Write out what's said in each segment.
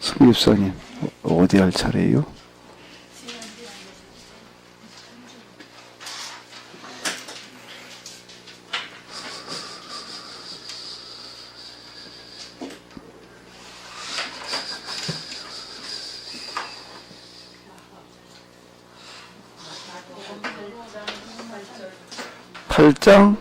승립사님, 어디 할 차례요? 팔장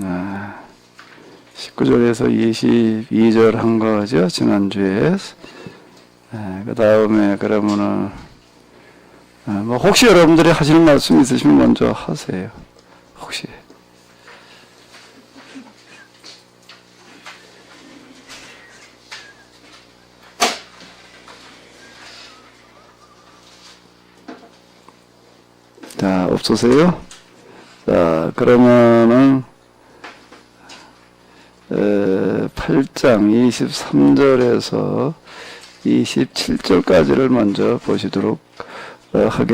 아, 19절에서 22절 한 거죠, 지난주에. 그 다음에 그러면은 뭐 혹시 여러분들이 하시는 말씀 있으시면 먼저 하세요. 혹시. 자, 없으세요? 자, 그러면은 8장 23절에서 27절까지를 먼저 보시도록 하겠습니다.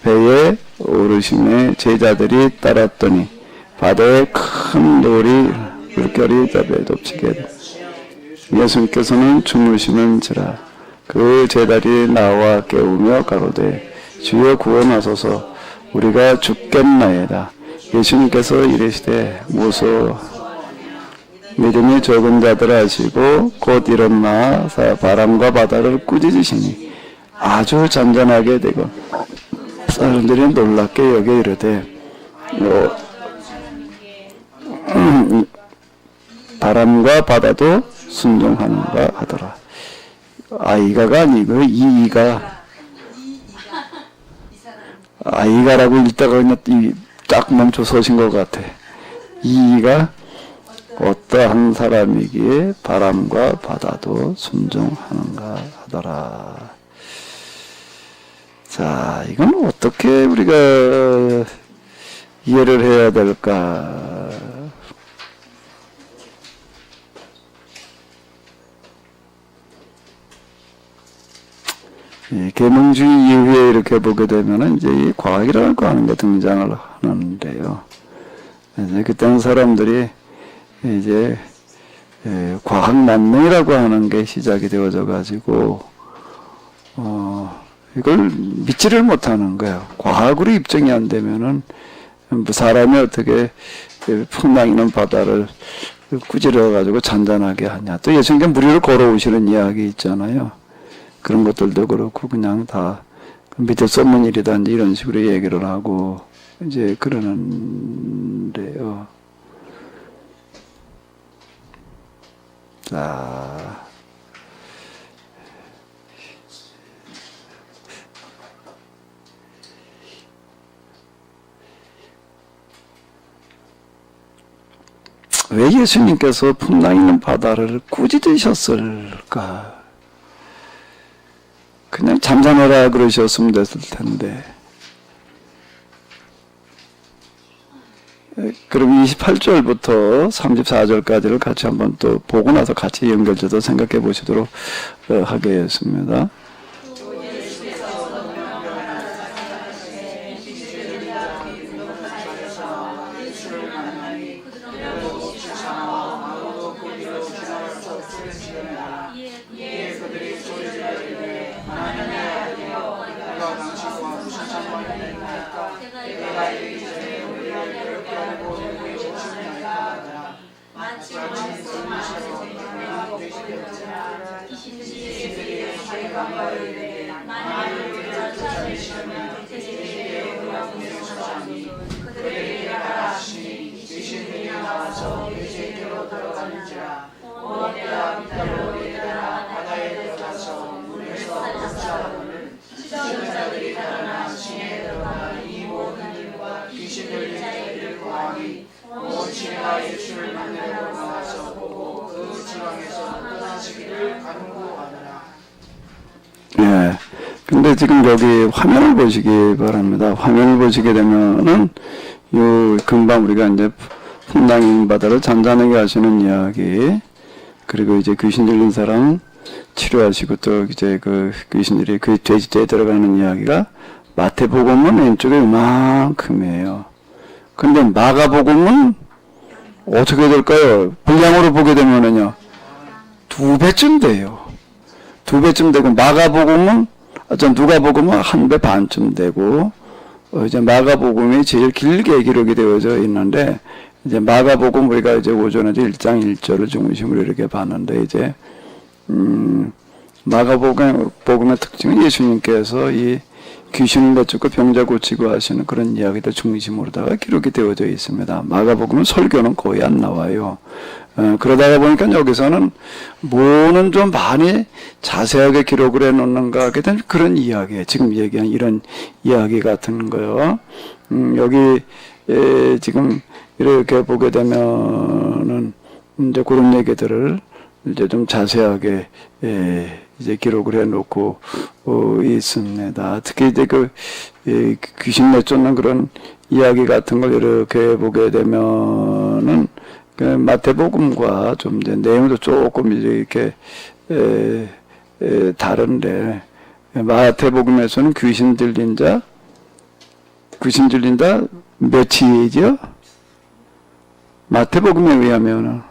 배에 오르심에 제자들이 따랐더니 바다에 큰 물결이 배에 덮치게 예수님께서는 주무시는지라 그 제자들이 나와 깨우며 가로되 주여 구원하소서 우리가 죽겠나이다. 예수님께서 이르시되 무서워 믿음이 적은 자들 하시고 곧 일어나 바람과 바다를 꾸짖으시니 아주 잔잔하게 되고 사람들이 놀랍게 여겨 이르되 바람과 바다도 순종하는가 하더라. 아이가가 아니고 이이가 아이가라고 읽다가 그냥 딱 멈춰 서신 것 같아. 이이가 어떠한 사람이기에 바람과 바다도 순종하는가 하더라. 자, 이건 어떻게 우리가 이해를 해야 될까? 계몽주의 이후에 이렇게 보게 되면은 이제 이 과학이라고 하는 게 등장을 하는데요. 이제 그때는 사람들이 이제 과학 만능이라고 하는 게 시작이 되어져 가지고 이걸 믿지를 못하는 거예요. 과학으로 입증이 안 되면은 사람이 어떻게 풍랑 있는 바다를 꾸지러 가지고 잔잔하게 하냐. 또 예수님께 무리를 걸어오시는 이야기 있잖아요. 그런 것들도 그렇고 그냥 다 믿을 수 없는 일이다 이런 식으로 얘기를 하고 이제 그러는데요. 자, 왜 예수님께서 풍랑 있는 바다를 꾸짖으셨을까? 그냥 잠잠하라 그러셨으면 됐을 텐데. 그럼 28절부터 34절까지를 같이 한번 또 보고 나서 같이 연결돼서 생각해 보시도록 하겠습니다. 예. 근데 지금 여기 화면을 보시기 바랍니다. 화면을 보시게 되면은, 요, 금방 우리가 이제 풍랑인 바다를 잔잔하게 하시는 이야기, 그리고 이제 귀신 들린 사람 치료하시고 또 이제 그 귀신들이 그 돼지떼에 들어가는 이야기가 마태복음은 왼쪽에 이만큼이에요. 근데 마가복음은 어떻게 될까요? 분량으로 보게 되면은요, 2배쯤 돼요. 2배쯤 되고, 누가복음은 1배 반쯤 되고, 이제 마가복음이 제일 길게 기록이 되어져 있는데, 이제 마가복음 우리가 이제 오전에 1장 1절을 중심으로 이렇게 봤는데, 이제, 마가복음의 특징은 예수님께서 이 귀신을 내쫓고 병자 고치고 하시는 그런 이야기들 중심으로다가 기록이 되어져 있습니다. 마가복음은 설교는 거의 안 나와요. 그러다가 보니까 여기서는 뭐는 좀 많이 자세하게 기록을 해놓는가 하게 된 그런 이야기, 지금 얘기한 이런 이야기 같은 거요. 여기 지금 이렇게 보게 되면은 이제 그런 얘기들을 이제 좀 자세하게 이제 기록을 해놓고 있습니다. 특히 이제 귀신 내쫓는 그런 이야기 같은 걸 이렇게 보게 되면은 그 마태복음과 좀 이제 내용도 조금 이렇게 다른데, 마태복음에서는 귀신 들린 자 몇이죠? 마태복음에 의하면은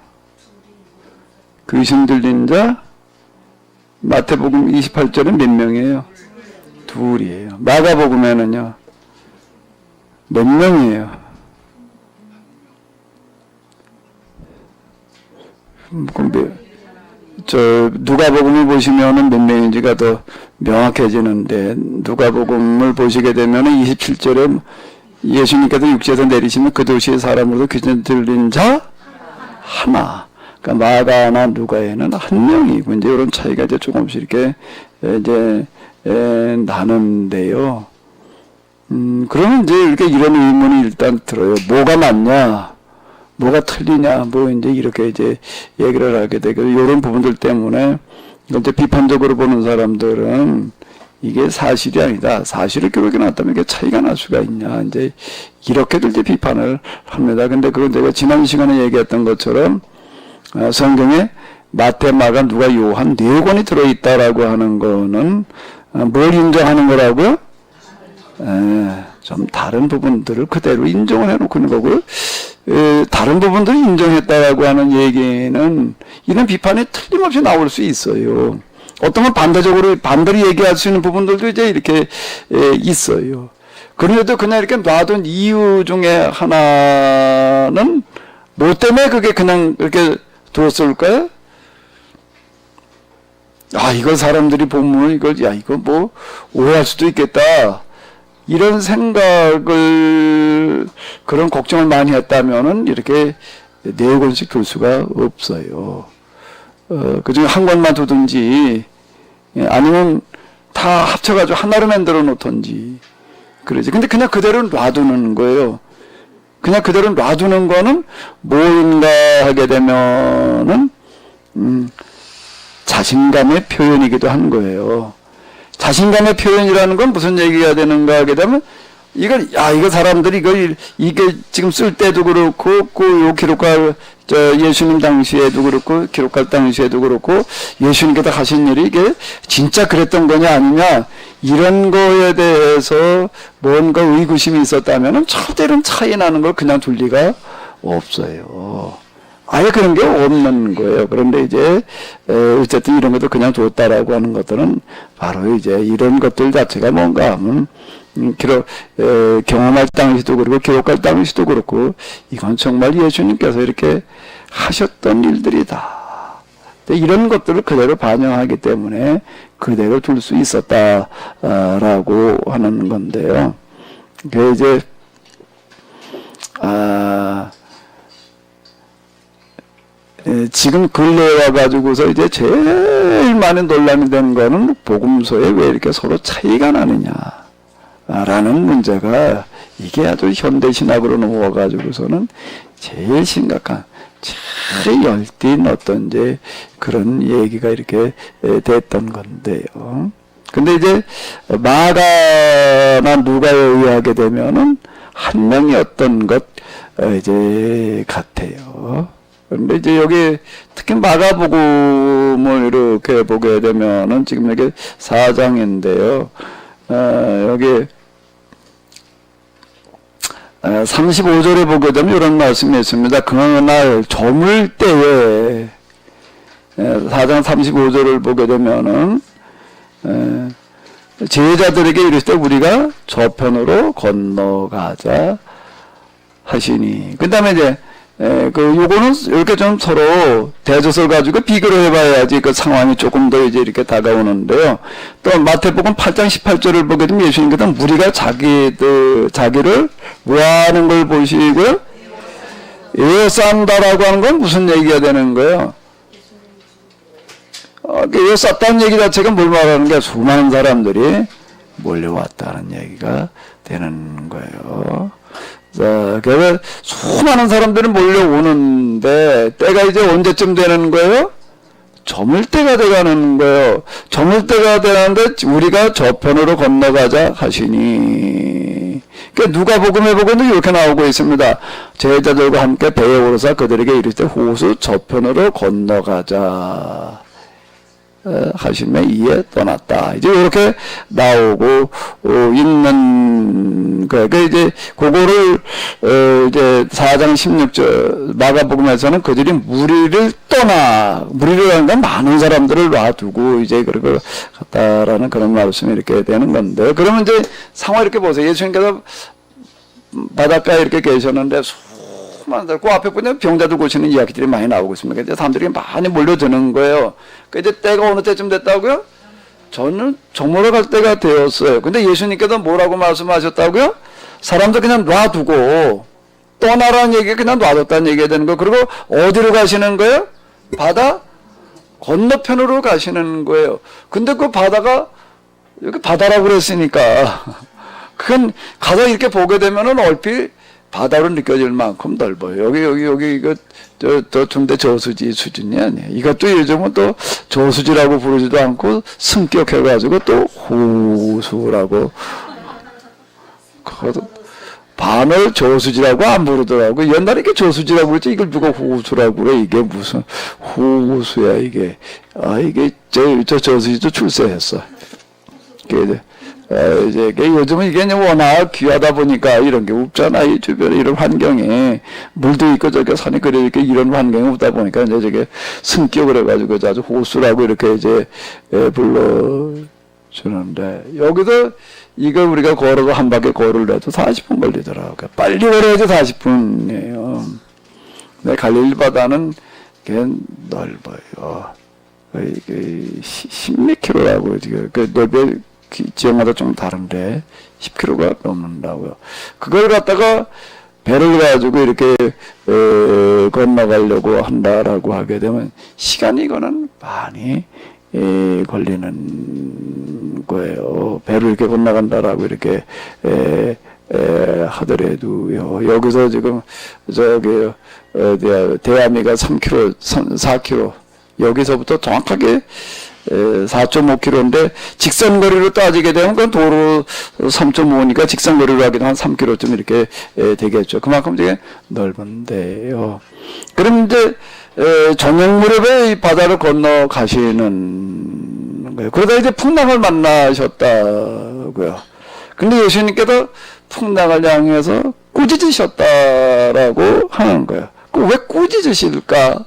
귀신 들린 자 마태복음 28절은 몇 명이에요? 2이에요. 마가복음에는요, 몇 명이에요? 누가복음을 보시면은 몇 명인지가 더 명확해지는데, 누가복음을 보시게 되면은 27절에 예수님께서 육지에서 내리시면 그 도시의 사람으로도 귀신 들린 자 하나. 그러니까 마가나 누가에는 1명이고, 이제 이런 차이가 이제 조금씩 이렇게 이제 나는데요. 그러면 이제 이렇게 이런 의문이 일단 들어요. 뭐가 맞냐? 뭐가 틀리냐? 뭐 이제 이렇게 이제 얘기를 하게 되고, 이런 부분들 때문에 이제 비판적으로 보는 사람들은 이게 사실이 아니다. 사실을 기록해 놨다면 이게 차이가 날 수가 있냐? 이제 이렇게들 이제 비판을 합니다. 근데 그건 제가 지난 시간에 얘기했던 것처럼 성경에 마태, 마가, 누가, 요한 4권이 들어있다라고 하는 거는 뭘 인정하는 거라고요? 좀 다른 부분들을 그대로 인정을 해놓고 있는 거고요. 다른 부분들을 인정했다라고 하는 얘기는 이런 비판이 틀림없이 나올 수 있어요. 어떤 건 반대로 얘기할 수 있는 부분들도 이제 이렇게 있어요. 그런데도 그냥 이렇게 놔둔 이유 중에 하나는 뭐 때문에 그게 그냥 이렇게 두었을까요? 이걸 사람들이 보면 이거 뭐 오해할 수도 있겠다. 이런 생각을, 그런 걱정을 많이 했다면은 이렇게 4권씩 둘 수가 없어요. 그 중에 한 권만 두든지, 아니면 다 합쳐가지고 하나로 만들어 놓던지, 그러지. 근데 그냥 그대로 놔두는 거예요. 그냥 그대로 놔두는 거는 뭔가 하게 되면은, 자신감의 표현이기도 한 거예요. 자신감의 표현이라는 건 무슨 얘기가 되는가 하게 되면, 이거 사람들이 이게 지금 쓸 때도 그렇고, 요 기록할, 예수님 당시에도 그렇고, 기록할 당시에도 그렇고, 예수님께서 하신 일이 이게 진짜 그랬던 거냐 아니냐, 이런 거에 대해서 뭔가 의구심이 있었다면은 절대로 차이 나는 걸 그냥 둘 리가 없어요. 아예 그런 게 없는 거예요. 그런데 이제 어쨌든 이런 것도 그냥 뒀다라고 하는 것들은 바로 이제 이런 것들 자체가 뭔가 하면 경험할 당시도 그렇고 기록할 당시도 그렇고 이건 정말 예수님께서 이렇게 하셨던 일들이다. 이런 것들을 그대로 반영하기 때문에 그대로 둘 수 있었다라고 하는 건데요. 그게 이제 지금 근래에 와가지고서 이제 제일 많이 논란이 되는 거는 복음서에 왜 이렇게 서로 차이가 나느냐라는 문제가 이게 아주 현대신학으로 넘어와가지고서는 제일 심각한, 제일 열띤 어떤 이제 그런 얘기가 이렇게 됐던 건데요. 근데 이제 마가나 누가에 의하게 되면은 1명이었던 것 이제 같아요. 그런데 이제 여기 특히 마가복음을 이렇게 보게 되면은 지금 여기 4장인데요. 여기 35절에 보게 되면 이런 말씀이 있습니다. 그날 저물 때에 4장 35절을 보게 되면은 제자들에게 이르실 때 우리가 저편으로 건너가자 하시니. 그 다음에 이제 요거는 이렇게 좀 서로 대조설 가지고 비교를 해봐야지 그 상황이 조금 더 이제 이렇게 다가오는데요. 또 마태복음 8장 18절을 보게 되면 예수님께서 무리가 자기를 뭐하는 걸 보시고요? 에워싼다라고 하는 건 무슨 얘기가 되는 거예요? 에워쌌다는 얘기 자체가 뭘 말하는 게 수많은 사람들이 몰려왔다는 얘기가 되는 거예요. 자, 그래서 수많은 사람들이 몰려오는데 때가 이제 언제쯤 되는 거예요? 저물 때가 돼가는 거예요. 저물 때가 되는데 우리가 저편으로 건너가자 하시니. 그러니까 누가복음에 보고는 이렇게 나오고 있습니다. 제자들과 함께 배에 오르사 그들에게 이르시되 호수 저편으로 건너가자 하시며 이에 떠났다. 이제 이렇게 나오고 있는 거예요. 그 이제 그거를 이제 4장 16절 마가복음에서는 그들이 무리를 하는 건 많은 사람들을 놔두고 이제 그걸 갔다라는 그런 말씀이 이렇게 되는 건데, 그러면 이제 상황 이렇게 보세요. 예수님께서 바닷가에 이렇게 계셨는데 그 앞에 보면 병자들 고치는 이야기들이 많이 나오고 있습니다. 이제 사람들이 많이 몰려드는 거예요. 그 이제 때가 어느 때쯤 됐다고요? 저는 저물어 갈 때가 되었어요. 근데 예수님께서 뭐라고 말씀하셨다고요? 사람들 그냥 놔두고 떠나라는 얘기가 그냥 놔뒀다는 얘기가 되는 거예요. 그리고 어디로 가시는 거예요? 바다 건너편으로 가시는 거예요. 근데 그 바다가 여기 바다라고 그랬으니까 그건 가서 이렇게 보게 되면은 얼핏 바다로 느껴질 만큼 넓어요. 여기 이거 중대 저수지 수준이 아니에요. 이것도 요즘은 또 저수지라고 부르지도 않고 승격해가지고 또 호수라고, 그것도 반을 저수지라고 안 부르더라고. 옛날에 이게 저수지라고 그랬지 이걸 누가 호수라고 그래. 이게 무슨 호수야 이게. 이게 저 저수지도 출세했어. 이제 요즘은 이게 워낙 귀하다 보니까 이런 게 없잖아. 이 주변에 이런 환경에 물도 있고 저기 산이 그래 이렇게 이런 환경이 없다 보니까 이제 저게 승격을 해가지고 아주 호수라고 이렇게 이제 불러주는데, 여기서 이거 우리가 걸어도 한 바퀴 걸으려도 40분 걸리더라고요. 빨리 걸어야지 40분이에요. 근데 갈릴리 바다는 꽤 넓어요. 이게 10몇 킬로라고 지금 그 넓이 지역마다 좀 다른데 10km가 넘는다고요. 그걸 갖다가 배를 가지고 이렇게 건너가려고 한다라고 하게 되면 시간이 이거는 많이 걸리는 거예요. 배를 이렇게 건너간다라고 이렇게 하더라도요. 여기서 지금 저기 대암이가 3km, 4km, 여기서부터 정확하게 4.5km인데 직선거리로 따지게 되면 그건 도로 3.5니까 직선거리로 하게 되면 한 3km쯤 이렇게 되겠죠. 그만큼 되게 넓은데요. 그럼 이제 저녁 무렵에 이 바다를 건너 가시는 거예요. 그러다 이제 풍랑을 만나셨다고요. 근데 예수님께서 풍랑을 향해서 꾸짖으셨다라고 하는 거예요. 왜 꾸짖으실까?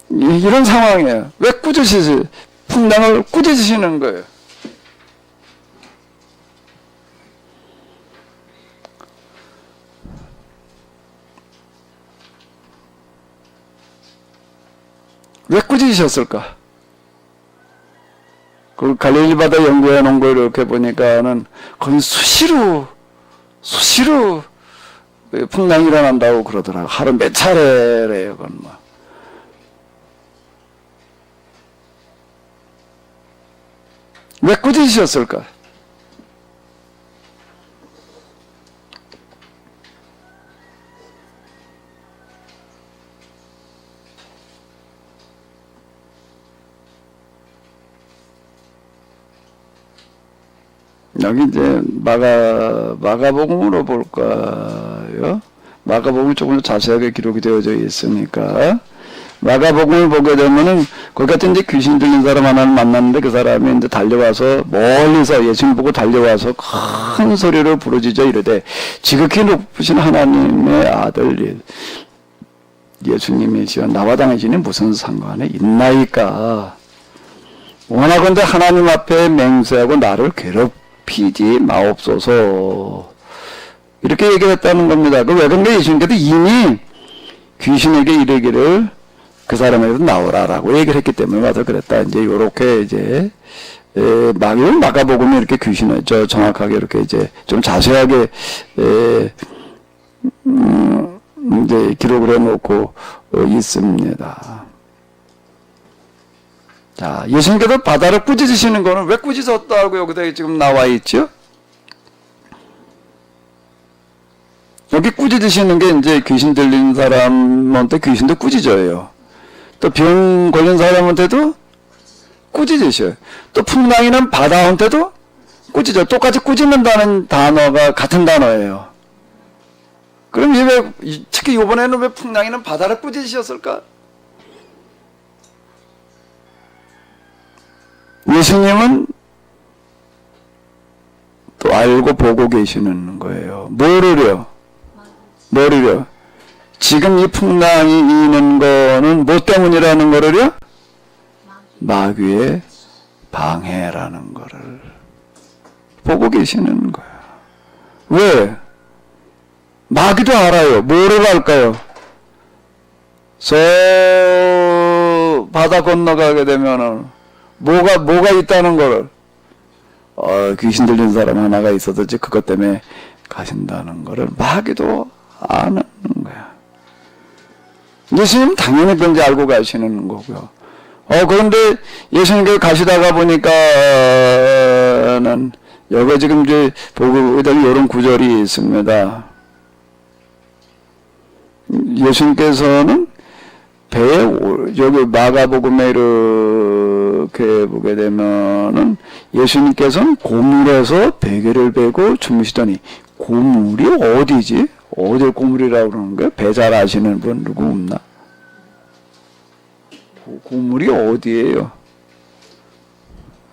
이런 상황이에요. 왜 풍랑을 꾸짖으시는 거예요? 왜 꾸짖으셨을까? 그 갈릴리 바다 연구해 놓은 거 이렇게 보니까는 거의 수시로 풍랑이 일어난다고 그러더라고요. 하루 몇 차례래요, 그건 뭐. 왜 꾸짖으셨을까? 여기 이제 마가복음으로 볼까요? 마가복음이 조금 더 자세하게 기록이 되어져 있으니까 마가복음을 보게 되면은 거기 같은 이제 귀신 들린 사람 하나를 만났는데 그 사람이 이제 달려와서 멀리서 예수님 보고 달려와서 큰 소리로 부르짖어 이르되 지극히 높으신 하나님의 아들 예수님이시여 나와 당신이 무슨 상관에 있나이까. 원하건대 하나님 앞에 맹세하고 나를 괴롭히지 마옵소서. 이렇게 얘기했다는 겁니다. 그 왜 그런가 예수님께서 이미 귀신에게 이르기를 그 사람에게서 나오라라고 얘기를 했기 때문에 와서 그랬다. 이제 요렇게 이제 마가복음에 이렇게 귀신을 정확하게 이렇게 이제 좀 자세하게 이제 기록을 해놓고 있습니다. 자, 예수님께서 바다를 꾸짖으시는 거는 왜 꾸짖었다고 여기다 지금 나와 있죠? 여기 꾸짖으시는 게 이제 귀신 들린 사람한테 귀신도 꾸짖어요. 또 병 걸린 사람한테도 꾸짖으셔요. 또 풍랑이는 바다한테도 꾸짖어요. 똑같이 꾸짖는다는 단어가 같은 단어예요. 그럼 왜 특히 이번에는 왜 풍랑이는 바다를 꾸짖으셨을까? 예수님은 또 알고 보고 계시는 거예요. 뭐를요? 지금 이 풍랑이 있는 거는 뭐 때문이라는 거를요? 마귀의 방해라는 거를 보고 계시는 거예요. 왜? 마귀도 알아요. 뭐를 알까요? 저 바다 건너가게 되면은 뭐가 있다는 거를 귀신 들린 사람 하나가 있어도 그것 때문에 가신다는 거를 마귀도 아는 거야. 예수님 당연히 그런지 알고 가시는 거고요. 그런데 예수님께서 가시다가 보니까는 여기 지금 이제 보고 이런 구절이 있습니다. 예수님께서는 배에 여기 마가복음에 이렇게 보게 되면은 예수님께서는 고물에서 베개를 베고 주무시더니 고물이 어디지? 어딜 고물이라고 그러는 거예요? 배 잘 아시는 분 누구 없나? 고물이 어디예요?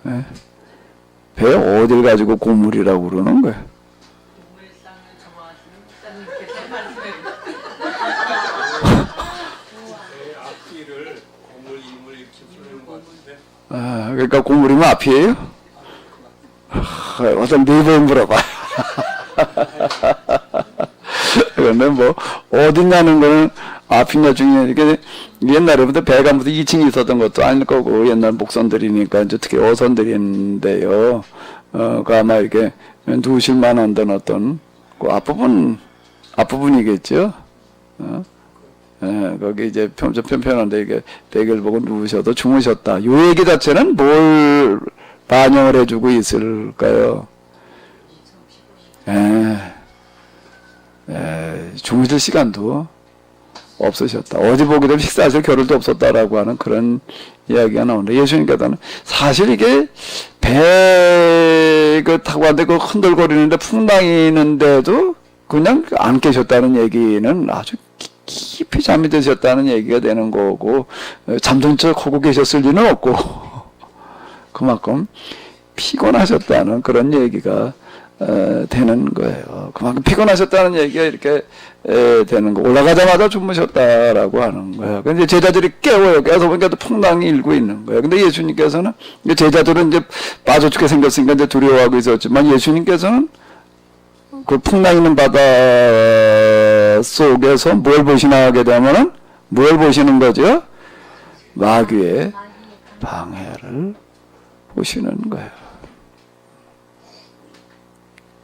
네? 배 어딜 가지고 고물이라고 그러는 거예요? 그러니까 고물이면 앞이에요? 어떤 네 번 물어봐. 그런데 뭐 어딨냐는 거는 앞이냐 중이냐 이게 옛날에부터 배가 무슨 2층이 있었던 것도 아닐 거고 옛날 목선들이니까 이제 특히 어선들인데요. 그 아마 이렇게 누우실 만한 데는 어떤 그 앞부분이겠죠. 거기 이제 편편한데 이게 베개를 보고 누우셔도 주무셨다. 요 얘기 자체는 뭘 반영을 해주고 있을까요? 주무실 시간도 없으셨다. 어디 보게 되면 식사하실 겨를도 없었다라고 하는 그런 이야기가 나오는데 예수님께서는 사실 이게 배 타고 왔는데 그 흔들거리는데 풍랑이 있는데도 그냥 안 깨셨다는 얘기는 아주 깊이 잠이 드셨다는 얘기가 되는 거고 잠든 척 하고 계셨을 리는 없고 그만큼 피곤하셨다는 그런 얘기가 되는 거예요. 그만큼 피곤하셨다는 얘기가 이렇게 되는 거. 올라가자마자 주무셨다라고 하는 거예요. 근데 제자들이 깨워요. 깨서 보니까 또 풍랑이 일고 있는 거예요. 근데 예수님께서는 제자들은 이제 빠져 죽게 생겼으니까 이제 두려워하고 있었지만 예수님께서는 그 풍랑 있는 바다 속에서 뭘 보시나 하게 되면은 뭘 보시는 거죠? 마귀의 방해를 보시는 거예요.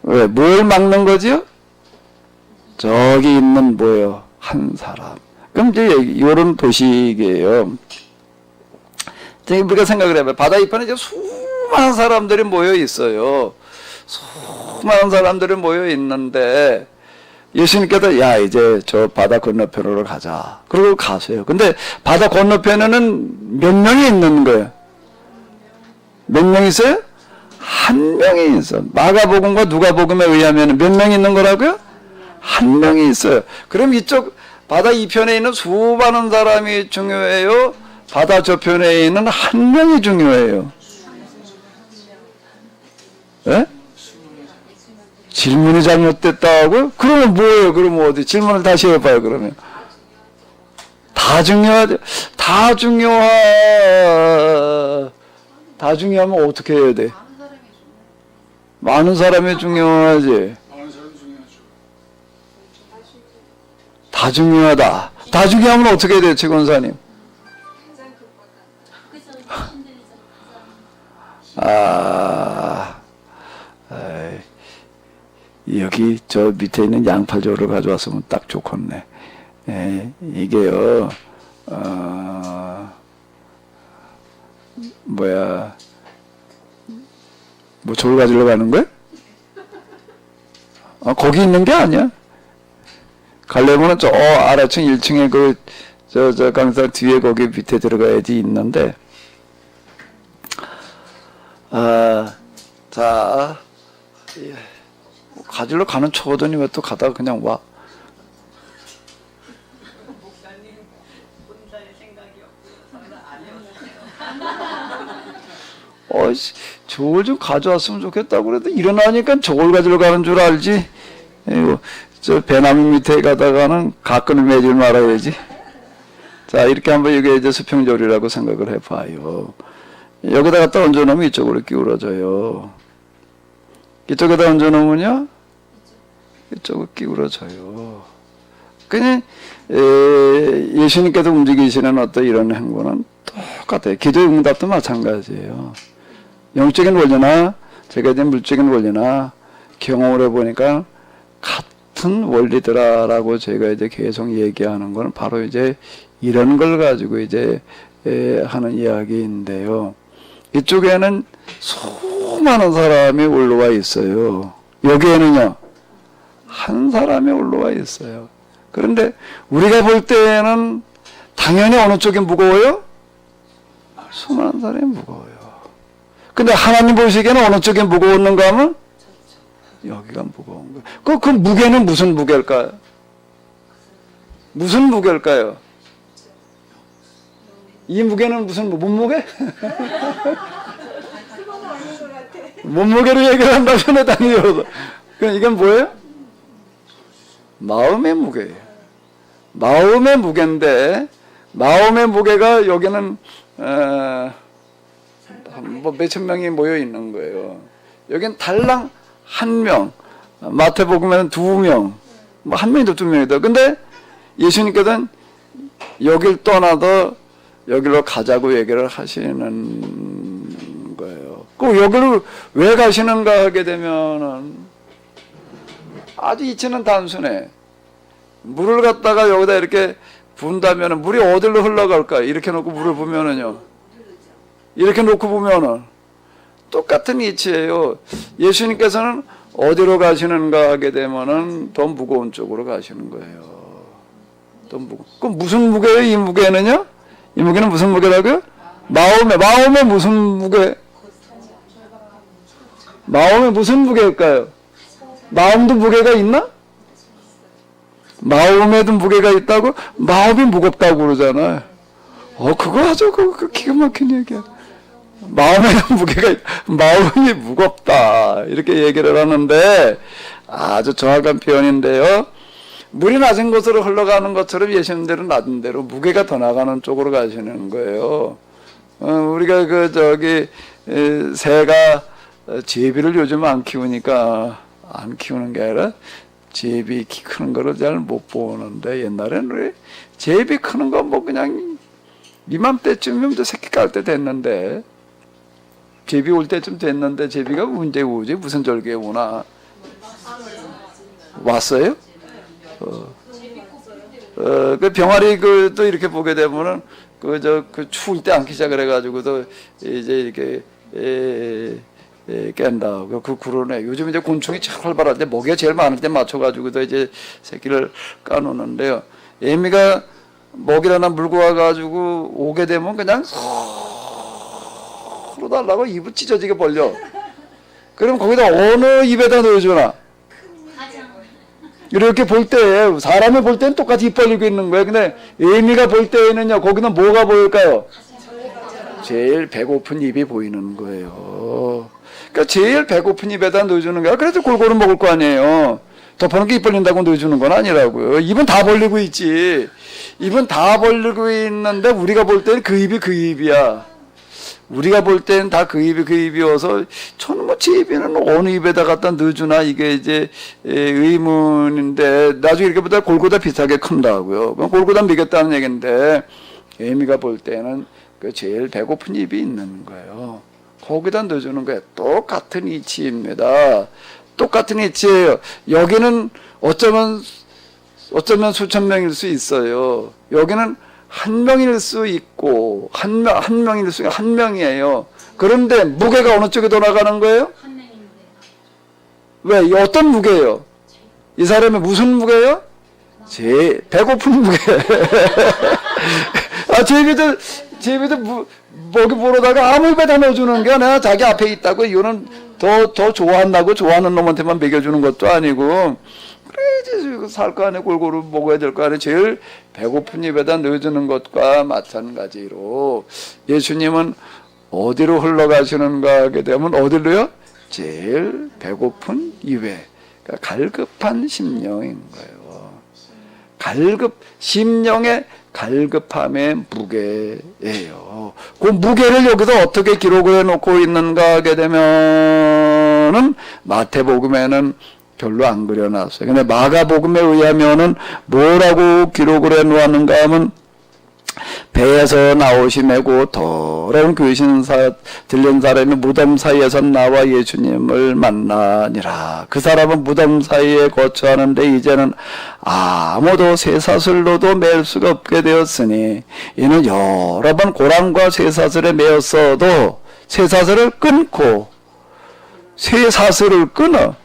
왜? 뭘 막는 거죠? 저기 있는 뭐요? 한 사람. 그럼 이제 이런 도식이에요. 우리가 생각을 해봐요. 바다 이편에 이제 수많은 사람들이 모여 있어요. 수많은 사람들이 모여 있는데 예수님께서 야 이제 저 바다 건너편으로 가자. 그러고 가세요. 근데 바다 건너편에는 몇 명이 있는 거예요? 몇 명 있어요? 한 명이 있어. 마가복음과 누가복음에 의하면 몇 명이 있는 거라고요? 한 명이 있어요. 그럼 이쪽 바다 이편에 있는 수많은 사람이 중요해요? 바다 저편에 있는 한 명이 중요해요. 예? 질문이 잘못됐다고? 그러면 뭐예요? 그러면 어디? 질문을 다시 해봐요, 그러면. 다 중요하죠. 다 중요하면 어떻게 해야 돼? 많은 사람이 중요하지. 다 중요하다. 다 중요하면 어떻게 해야 돼요, 최권사님? 여기 저 밑에 있는 양팔조를 가져왔으면 딱 좋겠네. 이게요, 뭐 저를 가지러 가는 거야? 거기 있는 게 아니야. 가려면은 저 아래층 1층에 저 강사 뒤에 거기 밑에 들어가야지 있는데. 자, 가지러 가는 척하더니 왜 또 가다가 그냥 와. 저걸 좀 가져왔으면 좋겠다고 그래도 일어나니까 저걸 가지러 가는 줄 알지. 저 배나무 밑에 가다가는 가끈을 매질 말아야지. 자, 이렇게 한번 이게 이제 수평조리라고 생각을 해봐요. 여기다 갖다 얹어놓으면 이쪽으로 기울어져요. 이쪽에다 얹어놓으면요, 이쪽으로 기울어져요. 그냥 예수님께서 움직이시는 어떤 이런 행보는 똑같아요. 기도의 응답도 마찬가지예요. 영적인 원리나 제가 이제 물적인 원리나 경험을 해보니까 같은 원리더라라고 제가 이제 계속 얘기하는 건 바로 이제 이런 걸 가지고 이제 하는 이야기인데요. 이쪽에는 수많은 사람이 올라와 있어요. 여기에는요, 한 사람이 올라와 있어요. 그런데 우리가 볼 때는 당연히 어느 쪽이 무거워요? 수많은 사람이 무거워요. 근데 하나님 보시기에는 어느 쪽이 무거웠는가 하면 여기가 무거운 거예요. 그 무게는 무슨 무게일까요? 무슨 무게일까요? 이 무게는 무슨 몸무게? 몸무게로 얘기를 한다고 전에 다니요. 이건 뭐예요? 마음의 무게예요. 마음의 무게인데, 마음의 무게가 여기는 뭐 몇천 명이 모여 있는 거예요. 여긴 달랑 한 명, 마태복음에는 2명, 뭐 한 명이다 2명이다. 근데 예수님께서는 여길 떠나서 여기로 가자고 얘기를 하시는 거예요. 꼭 여기를 왜 가시는가 하게 되면은 아주 이치는 단순해. 물을 갖다가 여기다 이렇게 부은다면 물이 어디로 흘러갈까? 이렇게 놓고 물을 부면은요, 이렇게 놓고 보면은 똑같은 이치예요. 예수님께서는 어디로 가시는가 하게 되면은 더 무거운 쪽으로 가시는 거예요. 더 무거. 그럼 무슨 무게예요? 이 무게는요? 이 무게는 무슨 무게라고요? 마음에 무슨 무게? 마음에 무슨 무게일까요? 마음도 무게가 있나? 마음에도 무게가 있다고? 마음이 무겁다고 그러잖아요. 그거 아주 그 기가 막힌 얘기야. 마음에도 무게가 마음이 무겁다 이렇게 얘기를 하는데 아주 정확한 표현인데요. 물이 낮은 곳으로 흘러가는 것처럼 예수님대로 낮은 대로 무게가 더 나가는 쪽으로 가시는 거예요. 우리가 새가 제비를 요즘 안 키우니까 안 키우는 게 아니라 제비 키 크는 거를 잘 못 보는데 옛날에는 우리 제비 크는 건 뭐 그냥 이맘때쯤이면 새끼 깔 때 됐는데 제비 올 때쯤 됐는데 제비가 언제 오지? 무슨 절기에 오나? 왔어요? 그 병아리 또 이렇게 보게 되면은 추울 때 앉기 시작을 해가지고도 이제 이렇게 깬다. 그러네. 요즘 이제 곤충이 참 활발한데 먹이가 제일 많을 때 맞춰가지고도 이제 새끼를 까놓는데요. 애미가 먹이를 하나 물고 와가지고 오게 되면 그냥 서로 달라고 입을 찢어지게 벌려. 그럼 거기다 어느 입에다 넣어주나? 이렇게 볼 때, 사람이 볼 때는 똑같이 입 벌리고 있는 거예요. 근데 에이미가 볼 때에는요, 거기는 뭐가 보일까요? 제일 배고픈 입이 보이는 거예요. 그러니까 제일 배고픈 입에다 넣어주는 거야. 그래도 골고루 먹을 거 아니에요. 덮어놓은 게 입 벌린다고 넣어주는 건 아니라고요. 입은 다 벌리고 있지. 입은 다 벌리고 있는데 우리가 볼 때는 그 입이 그 입이야. 우리가 볼 때는 다 그 입이 그 입이어서 저는 뭐 제 입에는 어느 입에다 갖다 넣어주나 이게 이제 의문인데 나중에 이렇게 보다 골고다 비슷하게 큰다고요. 그럼 골고다 먹였다는 얘기인데 에이미가 볼 때는 그 제일 배고픈 입이 있는 거예요. 거기다 넣어주는 거예요. 똑같은 이치입니다. 똑같은 이치예요. 여기는 어쩌면 수천 명일 수 있어요. 여기는 한 명일 수 있고 한 명일 수 한 명이에요. 그런데 무게가 어느 쪽에 돌아가는 거예요? 왜? 어떤 무게예요? 이 사람이 무슨 무게예요? 제 배고픈 무게. 제비도 먹이 보러다가 아무 입에다 넣어주는 게 아니라 자기 앞에 있다고 이거는 더 좋아한다고 좋아하는 놈한테만 먹여주는 것도 아니고 그래 살 거 아니에 골고루 먹어야 될 거 아니에 제일 배고픈 입에다 넣어주는 것과 마찬가지로 예수님은 어디로 흘러가시는가 하게 되면 어디로요? 제일 배고픈 입에 그러니까 갈급한 심령인 거예요. 심령의 갈급함의 무게예요. 그 무게를 여기서 어떻게 기록을 해놓고 있는가 하게 되면은 마태복음에는 별로 안 그려놨어요. 근데 마가복음에 의하면은 뭐라고 기록을 해놓았는가 하면 배에서 나오시매고 더러운 귀신사 들린 사람이 무덤 사이에서 나와 예수님을 만나니라. 그 사람은 무덤 사이에 거처하는데 이제는 아무도 쇠사슬로도 맬 수가 없게 되었으니 이는 여러 번 고랑과 쇠사슬에 매었어도 쇠사슬을 끊고 쇠사슬을 끊어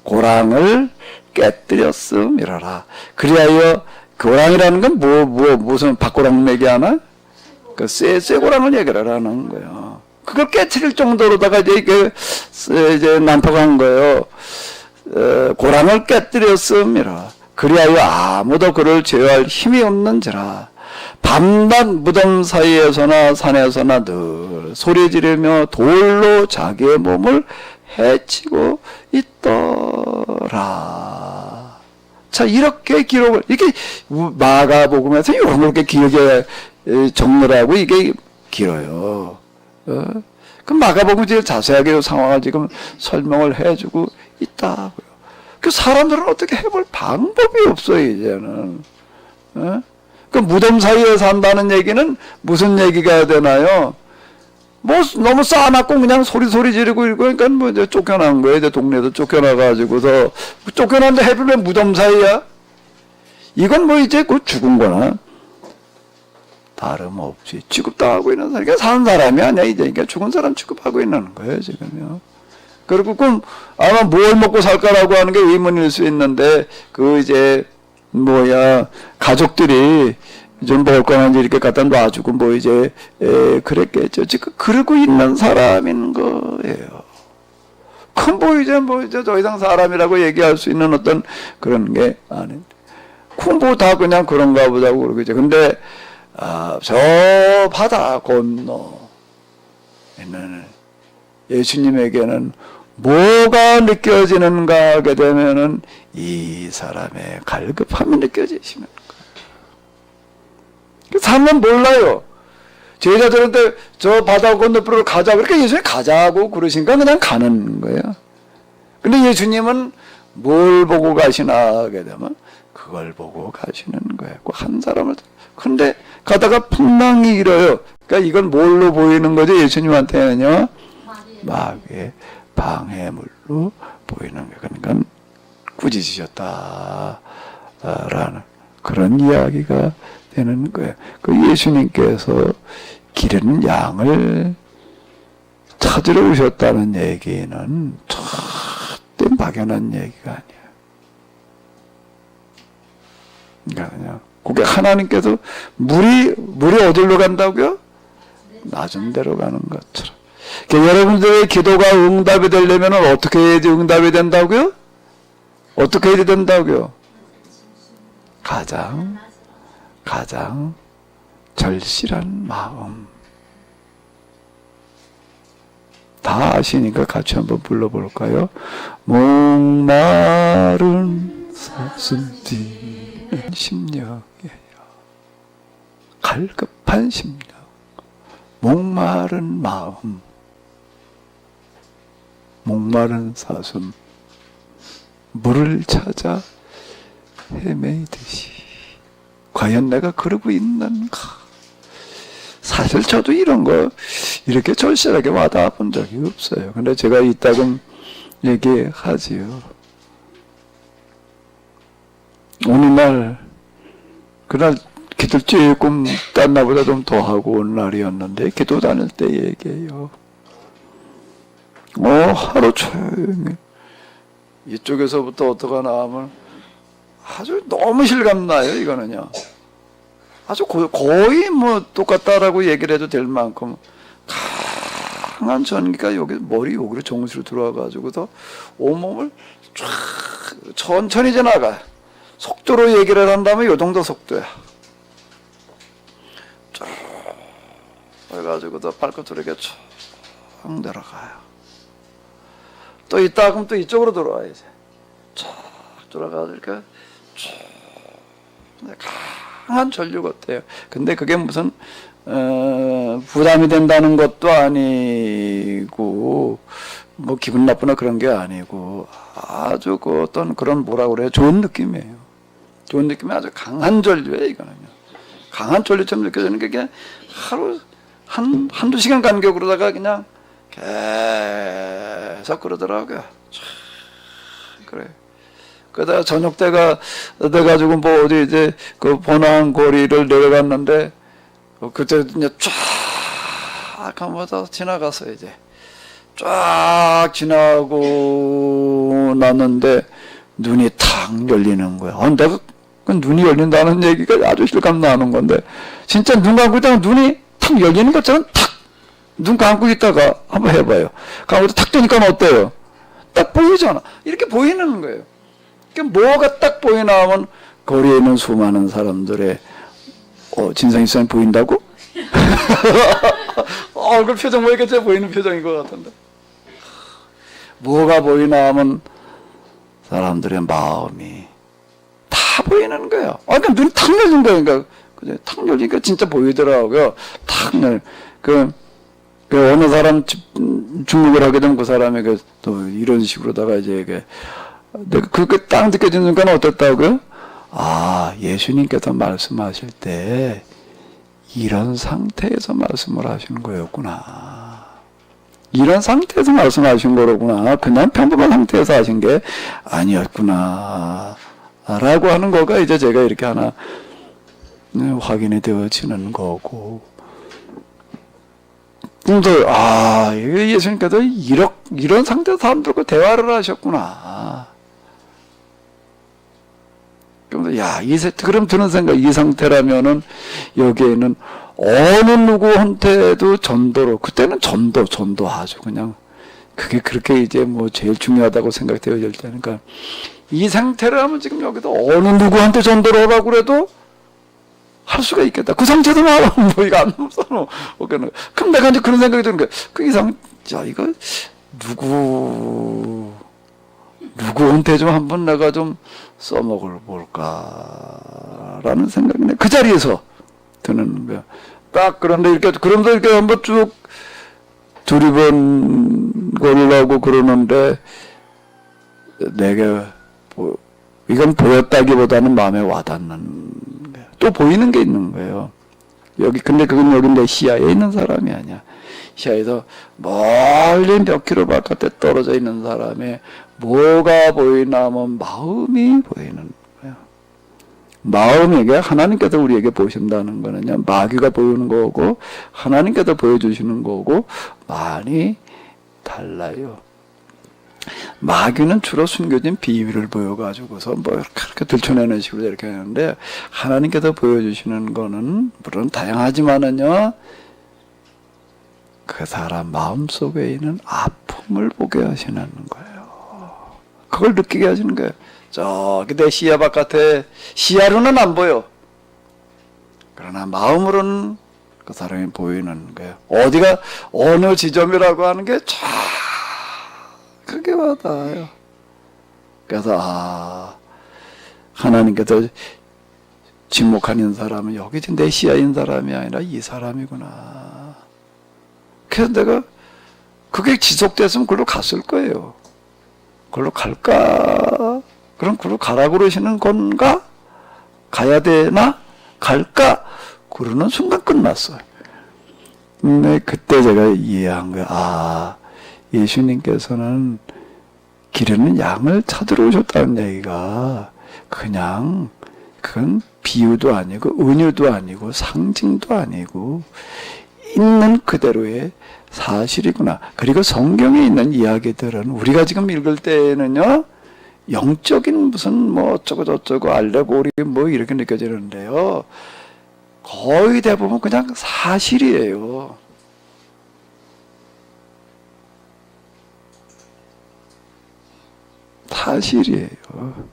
고랑을 깨뜨렸음이라라. 그리하여 고랑이라는 건 무슨 밭고랑 얘기하나? 그 쇠고랑을 얘기를 하는 거예요. 그걸 깨트릴 정도로다가 이제 난폭한 거예요. 고랑을 깨뜨렸음이라. 그리하여 아무도 그를 제어할 힘이 없는지라. 밤낮 무덤 사이에서나 산에서나 늘 소리 지르며 돌로 자기의 몸을 해치고 있더라. 자, 이렇게 기록을, 이게 마가복음에서 이런 걸 이렇게 기억에 적느라고 이게 길어요. 그 마가복음 제일 자세하게 상황을 지금 설명을 해주고 있다고요. 그 사람들은 어떻게 해볼 방법이 없어요, 이제는. 그 무덤 사이에 산다는 얘기는 무슨 얘기가 되나요? 뭐 너무 쌓아놨고 그냥 소리 지르고 그러니까 뭐 이제 쫓겨난 거예요. 이제 동네도 쫓겨나가지고서 쫓겨났는데 해필 무덤 사이야? 이건 뭐 이제 그 죽은 거나 다름없이 취급당하고 있는 사람. 그러니까 사는 사람이 아니야 이제. 그러니까 죽은 사람 취급하고 있는 거예요 지금요. 그리고 그럼 아마 뭘 먹고 살까라고 하는 게 의문일 수 있는데 그 이제 가족들이 좀 먹을 거나 이렇게 갖다 놔주고 이제 그랬겠죠. 지금 그러고 있는 사람인 거예요. 그럼 이제 더 이상 사람이라고 얘기할 수 있는 어떤 그런 게 아닌데. 그럼 다 그냥 그런가 보다고 그러겠죠. 근데 저 바다 건너 있는 예수님에게는 뭐가 느껴지는가 하게 되면은 이 사람의 갈급함이 느껴지시는 거예요. 사람은 몰라요. 제자들한테 저 바다 건너편으로 가자. 그러니까 예수님이 가자고 그러시니까 그냥 가는 거예요. 근데 예수님은 뭘 보고 가시나 하게 되면 그걸 보고 가시는 거예요. 한 사람을. 근데 가다가 풍랑이 일어요. 그러니까 이건 뭘로 보이는 거죠? 예수님한테는요. 마귀의 방해물로 보이는 거예요. 그러니까 꾸짖으셨다라는 그런 이야기가 되는 거예요. 그 예수님께서 기르는 양을 찾으러 오셨다는 얘기는 절대 막연한 얘기가 아니에요. 그러니까 그게 하나님께서 물이 어디로 간다고요? 낮은 데로 가는 것처럼. 그러니까 여러분들의 기도가 응답이 되려면 어떻게 해야지 응답이 된다고요? 어떻게 해야 된다고요? 가장 절실한 마음. 다 아시니까 같이 한번 불러볼까요? 목마른 사슴 뛰는 심령이에요. 갈급한 심령. 목마른 마음. 목마른 사슴. 물을 찾아 헤매이듯이. 과연 내가 그러고 있는가? 사실 저도 이런 거 이렇게 절실하게 와닿아 본 적이 없어요. 근데 제가 이따금 얘기하지요. 어느 날, 그날 기도 조금 딴 날보다 좀 더 하고 온 날이었는데, 기도 다닐 때 얘기해요. 하루 종일 이쪽에서부터 어떠가 나오면 아주 너무 실감나요, 이거는요. 아주 거의 뭐 똑같다라고 얘기를 해도 될 만큼 강한 전기가 여기 머리 여기로 정수로 들어와가지고서 온몸을 쫙 천천히 지나가. 속도로 얘기를 한다면 이 정도 속도야. 쫙 해가지고서 발끝으로 이렇게 쫙 내려가요. 또 있다 그럼 또 이쪽으로 들어와야지. 쫙 들어가서 이렇게 쫙 강한 전류 같아요. 근데 그게 무슨 부담이 된다는 것도 아니고 뭐 기분 나쁘나 그런 게 아니고 아주 그 어떤 그런 뭐라 그래요? 좋은 느낌이에요. 좋은 느낌이 아주 강한 전류예요, 이거는요. 강한 전류처럼 느껴지는 게 그냥 하루 한두 시간 간격으로다가 그냥 계속 그러더라고요. 그래. 그러다가 저녁 때가 돼가지고 뭐 어디 이제 그 번화한 거리를 내려갔는데 그때 이제 쫙 하면서 지나갔어요. 이제 쫙 지나고 났는데 눈이 탁 열리는 거야. 내가 그 눈이 열린다는 얘기가 아주 실감 나는 건데 진짜 눈 감고 있다가 눈이 탁 열리는 것처럼 탁 눈 감고 있다가 한번 해봐요. 감고 탁 뜨니까 어때요? 딱 보이잖아. 이렇게 보이는 거예요. 뭐가 딱 보이나 하면 거리에 있는 수많은 사람들의 진상일상 보인다고? 얼굴 표정 보이겠죠? 보이는 표정인 것 같은데. 뭐가 보이나 하면 사람들의 마음이 다 보이는 거예요. 그러니까 눈이 탁 열린 거예요. 그러니까 탁 열리니까 진짜 보이더라고요. 탁 열. 그 어느 사람 중국을 하게 되면 그 사람에게 또 이런 식으로다가 이제 내가 그렇게 딱 느껴지는 순간 어땠다고요? 예수님께서 말씀하실 때 이런 상태에서 말씀을 하시는 거였구나. 이런 상태에서 말씀하신 거로구나. 그냥 평범한 상태에서 하신 게 아니었구나. 라고 하는 거가 이제 제가 이렇게 하나 확인이 되어지는 거고. 그래서 예수님께서 이런 상태에서 사람들과 대화를 하셨구나. 그럼 드는 생각, 이 상태라면은 여기에는 어느 누구한테도 전도로, 그때는 전도 아주 그냥, 그게 그렇게 이제 뭐 제일 중요하다고 생각되어질 때니까, 이 상태라면 지금 여기도 어느 누구한테 전도를 하라고 그래도 할 수가 있겠다. 그 상태도 말하면 뭐 이거 안 넘어서. 그럼 내가 이제 그런 생각이 드는 거야. 이거 누구한테 좀 한번 내가 좀 써먹을 볼까라는 생각이 그 자리에서 드는 거야. 딱 그런데 그런데 이렇게 한번 쭉 두리번 걸으려고 그러는데 내게 이건 보였다기보다는 마음에 와닿는 거야. 또 보이는 게 있는 거예요. 근데 그건 여기 내 시야에 있는 사람이 아니야. 시야에서 멀리 몇 킬로 바깥에 떨어져 있는 사람의 뭐가 보이나 하면 마음이 보이는 거예요. 마음에게 하나님께서 우리에게 보신다는 거는요, 마귀가 보이는 거고 하나님께서 보여주시는 거고 많이 달라요. 마귀는 주로 숨겨진 비밀을 보여가지고서 뭐 그렇게 들춰내는 식으로 이렇게 하는데, 하나님께서 보여주시는 거는 물론 다양하지만은요, 그 사람 마음속에 있는 아픔을 보게 하시는 거예요. 그걸 느끼게 하시는 거예요. 저기 내 시야 바깥에 시야로는 안 보여. 그러나 마음으로는 그 사람이 보이는 거예요. 어디가 어느 지점이라고 하는 게 쫙 크게 와닿아요. 그래서 하나님께서 지목하는 사람은 여기 내 시야인 사람이 아니라 이 사람이구나. 그래서 내가 그게 지속됐으면 그걸로 갔을 거예요. 그걸로 갈까? 그럼 그걸로 가라고 그러시는 건가? 가야 되나? 갈까? 그러는 순간 끝났어요. 근데 그때 제가 이해한 거야. 예수님께서는 길에는 양을 찾으러 오셨다는 얘기가 그냥 그건 비유도 아니고 은유도 아니고 상징도 아니고 있는 그대로의 사실이구나. 그리고 성경에 있는 이야기들은 우리가 지금 읽을 때에는요, 영적인 무슨 뭐 어쩌고 저쩌고 알레고리 뭐 이렇게 느껴지는데요, 거의 대부분 그냥 사실이에요. 사실이에요.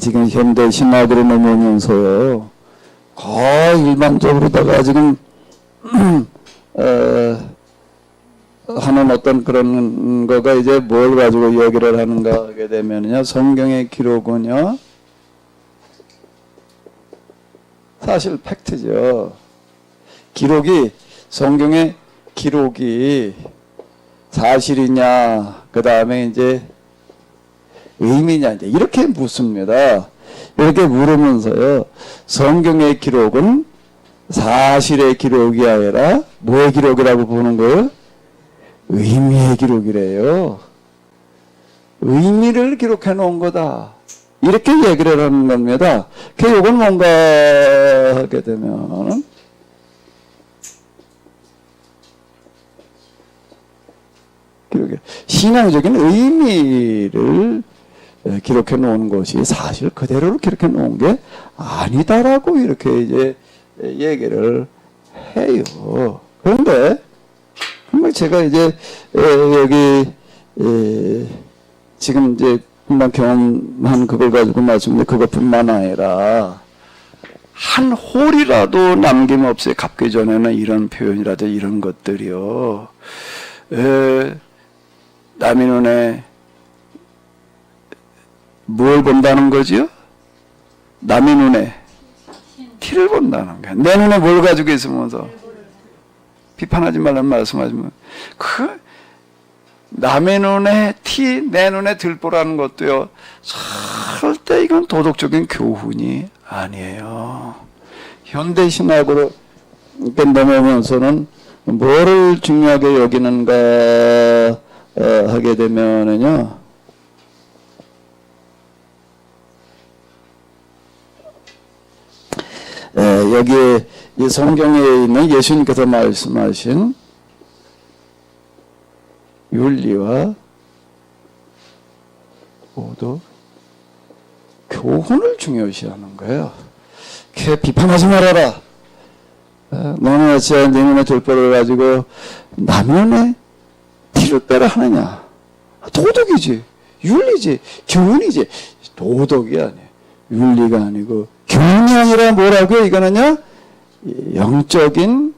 지금 현대 신학으로 넘어오면서요, 거의 일반적으로다가 지금 하는 어떤 그런 거가 이제 뭘 가지고 얘기를 하는가 하게 되면요, 성경의 기록은요, 사실 팩트죠. 기록이, 성경의 기록이 사실이냐, 그 다음에 이제 의미냐, 이제 이렇게 묻습니다. 이렇게 물으면서요, 성경의 기록은 사실의 기록이 아니라 뭐의 기록이라고 보는 거예요? 의미의 기록이래요. 의미를 기록해 놓은 거다. 이렇게 얘기를 하는 겁니다. 그 요건 뭔가 하게 되면 신앙적인 의미를 기록해 놓은 것이 사실 그대로 기록해 놓은 게 아니다라고 이렇게 이제 얘기를 해요. 그런데 제가 이제 여기 지금 이제 금방 경험한 그걸 가지고 말씀드린 그것뿐만 아니라 한 홀이라도 남김없이 갚기 전에는 이런 표현이라든지 이런 것들이요, 남의 눈에 뭘 본다는 거지요? 남의 눈에 티를 본다는 거야. 내 눈에 뭘 가지고 있으면서 비판하지 말라는 말씀하시면, 그 남의 눈에 티, 내 눈에 들보라는 것도요, 절대 이건 도덕적인 교훈이 아니에요. 현대신학으로 넘어오면서는 뭐를 중요하게 여기는가 하게 되면은요, 여기에 이 성경에 있는 예수님께서 말씀하신 윤리와 모두 교훈을 중요시하는 거예요. 비판하지 말아라. 너는 어찌하여 네 눈에 들보를 가지고 남의 눈에 티를 빼라 하느냐. 도덕이지, 윤리지, 교훈이지. 도덕이 아니에요. 윤리가 아니고 교훈이 아니라 뭐라고요? 이거는요, 영적인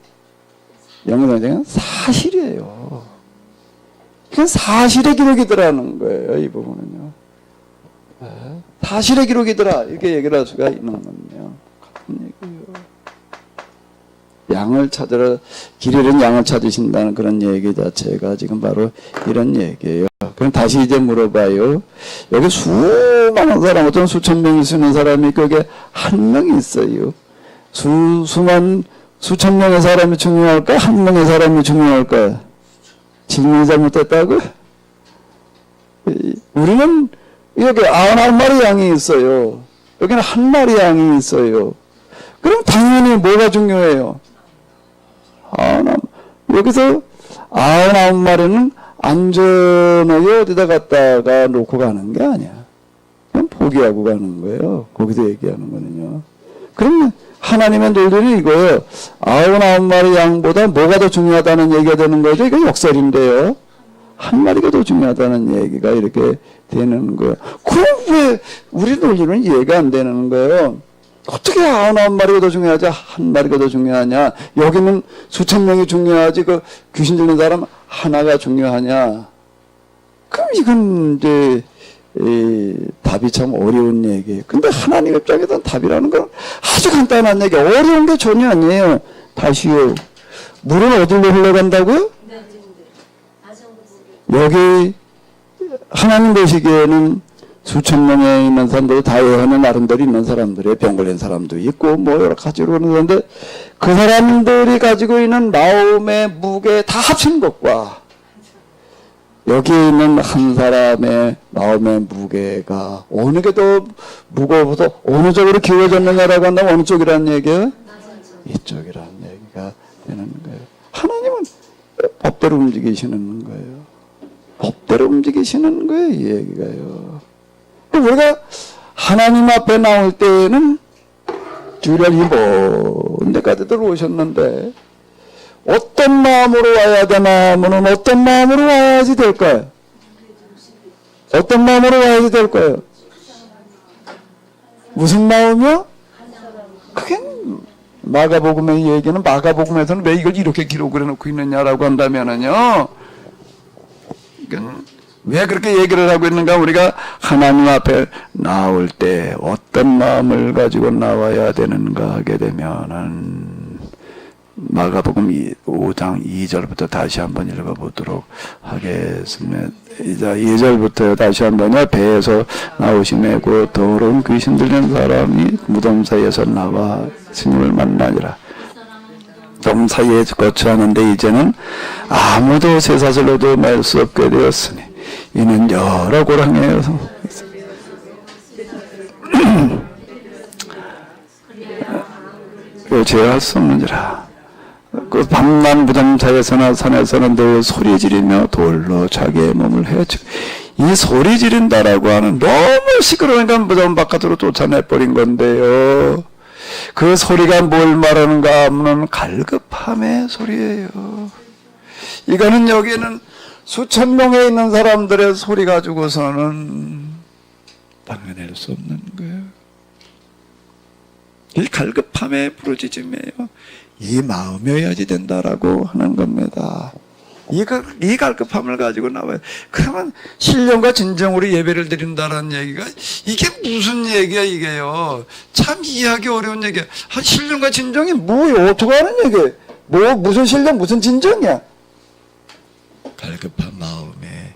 사실이에요. 그건 사실의 기록이더라는 거예요. 이 부분은요, 사실의 기록이더라, 이렇게 얘기를 할 수가 있는 건데요, 같은 얘기예요. 양을 찾으러, 길 잃은 양을 찾으신다는 그런 얘기 자체가 지금 바로 이런 얘기예요. 그럼 다시 이제 물어봐요. 여기 수많은 사람, 어떤 수천 명이 쓰는 사람이 그게 한 명이 있어요. 수천 명의 사람이 중요할까? 한 명의 사람이 중요할까? 질문이 잘못됐다고? 우리는 여기 99마리 양이 있어요. 여기는 한 마리 양이 있어요. 그럼 당연히 뭐가 중요해요? 여기서 99마리는 안전하게 어디다 갖다가 놓고 가는 게 아니야. 그냥 포기하고 가는 거예요. 거기서 얘기하는 거는요. 그러면 하나님의 논리는 이거예요. 99마리 양보다 뭐가 더 중요하다는 얘기가 되는 거죠. 이거 역설인데요. 한 마리가 더 중요하다는 얘기가 이렇게 되는 거예요. 그럼 왜 우리 논리는 이해가 안 되는 거예요? 어떻게 99마리가 더 중요하지 한 마리가 더 중요하냐? 여기는 수천 명이 중요하지 그 귀신 들린 사람 하나가 중요하냐? 그럼 이건 이제 답이 참 어려운 얘기예요. 근데 하나님 입장에서는 답이라는 건 아주 간단한 얘기, 어려운 게 전혀 아니에요. 다시요. 물은 어디로 흘러간다고요? 여기 하나님 보시기에는 수천 명에 있는 사람들이 다 여하는 나름대로 있는 사람들이 병 걸린 사람도 있고 뭐 여러 가지로 그러는데 그 사람들이 가지고 있는 마음의 무게 다 합친 것과 여기 있는 한 사람의 마음의 무게가 어느 게 더 무거워서 어느 쪽으로 기울어졌느냐라고 한다면 어느 쪽이라는 얘기예요? 이쪽이라는 얘기가 되는 거예요. 하나님은 법대로 움직이시는 거예요. 법대로 움직이시는 거예요. 이 얘기가요. 우리가 하나님 앞에 나올 때는 주일날 이먼 데까지 들어오셨는데 어떤 마음으로 와야 되나 하면 어떤 마음으로 와야지 될까요? 어떤 마음으로 와야지 될까요? 무슨 마음이요? 그게 마가복음의 얘기는 마가복음에서는 왜 이걸 이렇게 기록을 해놓고 있느냐라고 한다면은요. 왜 그렇게 얘기를 하고 있는가? 우리가 하나님 앞에 나올 때 어떤 마음을 가지고 나와야 되는가 하게 되면은 마가복음 5장 2절부터 다시 한번 읽어보도록 하겠습니다. 2절부터 다시 한번요. 배에서 나오심에 그 더러운 귀신 들린 사람이 무덤 사이에서 나와 스님을 만나니라. 무덤 사이에 거처하는데 이제는 아무도 쇠사슬로도 맬 수 없게 되었으니 이는 여러 고랑에서 제어할 수 없는지라. 그 밤낮 무덤 사이에서나 산에서는 늘 소리 지르며 돌로 자기의 몸을 헤치고 이 소리 지른다라고 하는 너무 시끄러우니까 무덤 바깥으로 쫓아내버린 건데요. 그 소리가 뭘 말하는가 하면 갈급함의 소리예요. 이거는 여기는 수천 명에 있는 사람들의 소리 가지고서는 방어낼 수 없는 거예요. 이 갈급함의 부르짖음이에요. 이 마음이어야지 된다라고 하는 겁니다. 이 갈급함을 가지고 나와요. 그러면 신령과 진정으로 예배를 드린다라는 얘기가 이게 무슨 얘기야 이게요. 참 이해하기 어려운 얘기야. 신령과 진정이 뭐예요? 어떻게 하는 얘기예요? 뭐 무슨 신령 무슨 진정이야? 갈급한 마음에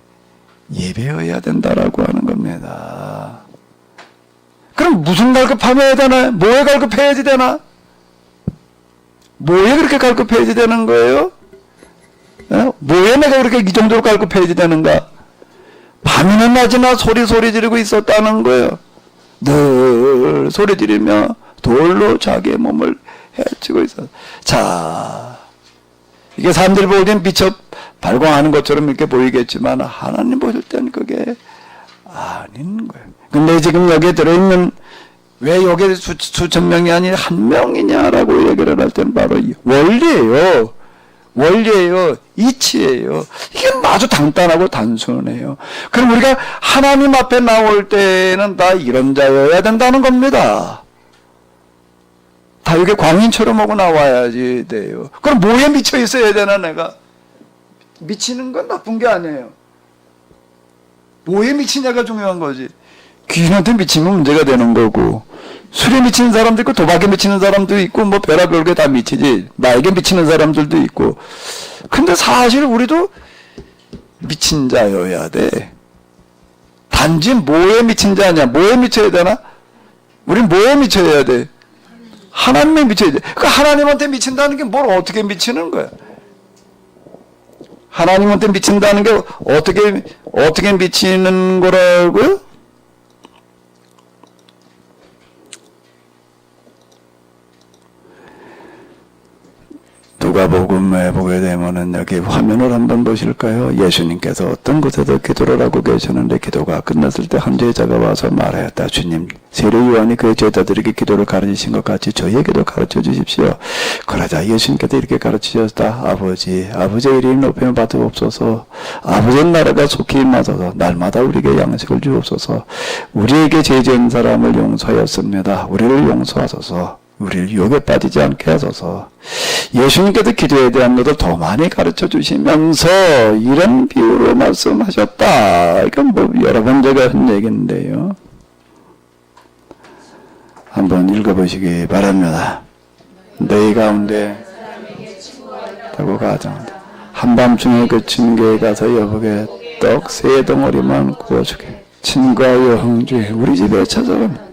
예배여야 된다라고 하는 겁니다. 그럼 무슨 갈급함이 해야 되나? 뭐에 갈급해야지 되나? 뭐에 그렇게 갈급해야지 되는 거예요? 뭐에 내가 그렇게 이 정도로 갈급해야지 되는가? 밤이나 낮이나 소리 지르고 있었다는 거예요. 늘 소리 지르며 돌로 자기의 몸을 헤치고 있었어. 자, 이게 사람들이 볼 땐 미쳐 발광하는 것처럼 이렇게 보이겠지만 하나님 보실 때는 그게 아닌 거예요. 근데 지금 여기에 들어있는 왜 여기에 수천 명이 아니라 한 명이냐라고 얘기를 할 때는 바로 이 원리예요. 원리예요. 이치예요. 이게 아주 간단하고 단순해요. 그럼 우리가 하나님 앞에 나올 때는 다 이런 자여야 된다는 겁니다. 다 이렇게 광인처럼 하고 나와야지 돼요. 그럼 뭐에 미쳐 있어야 되나 내가? 미치는 건 나쁜 게 아니에요. 뭐에 미치냐가 중요한 거지. 귀신한테 미치면 문제가 되는 거고, 술에 미치는 사람도 있고 도박에 미치는 사람도 있고 뭐 별의별 게 다 미치지. 나에게 미치는 사람들도 있고. 근데 사실 우리도 미친 자여야 돼. 단지 뭐에 미친 자냐? 뭐에 미쳐야 되나? 우린 뭐에 미쳐야 돼? 하나님에 미쳐야 돼. 그 하나님한테 미친다는 게 뭘 어떻게 미치는 거야? 하나님한테 미친다는 게 어떻게 미치는 거라고요? 누가복음에 보게 되면은 여기 화면을 한번 보실까요? 예수님께서 어떤 곳에서 기도를 하고 계셨는데 기도가 끝났을 때 한 제자가 와서 말하였다. 주님, 세례 요한이 그의 제자들에게 기도를 가르치신 것 같이 저희에게도 가르쳐 주십시오. 그러자 예수님께서 이렇게 가르치셨다. 아버지의 이름 높임을 받으옵소서. 아버지의 나라가 속히 임하소서. 날마다 우리에게 양식을 주옵소서. 우리에게 죄 지은 사람을 용서하였습니다. 우리를 용서하소서. 우리를 유혹에 빠지지 않게 하소서. 예수님께서 기도에 대한 것을 더 많이 가르쳐 주시면서 이런 비유로 말씀하셨다. 이건 뭐 여러 번 제가 한 얘기인데요. 한번 읽어보시기 바랍니다. 너희 가운데 타고 가정한다. 한밤중에 그 친구에 가서 여보게 떡 3덩어리만 구워주게. 친구와 형제 우리 집에 찾아오면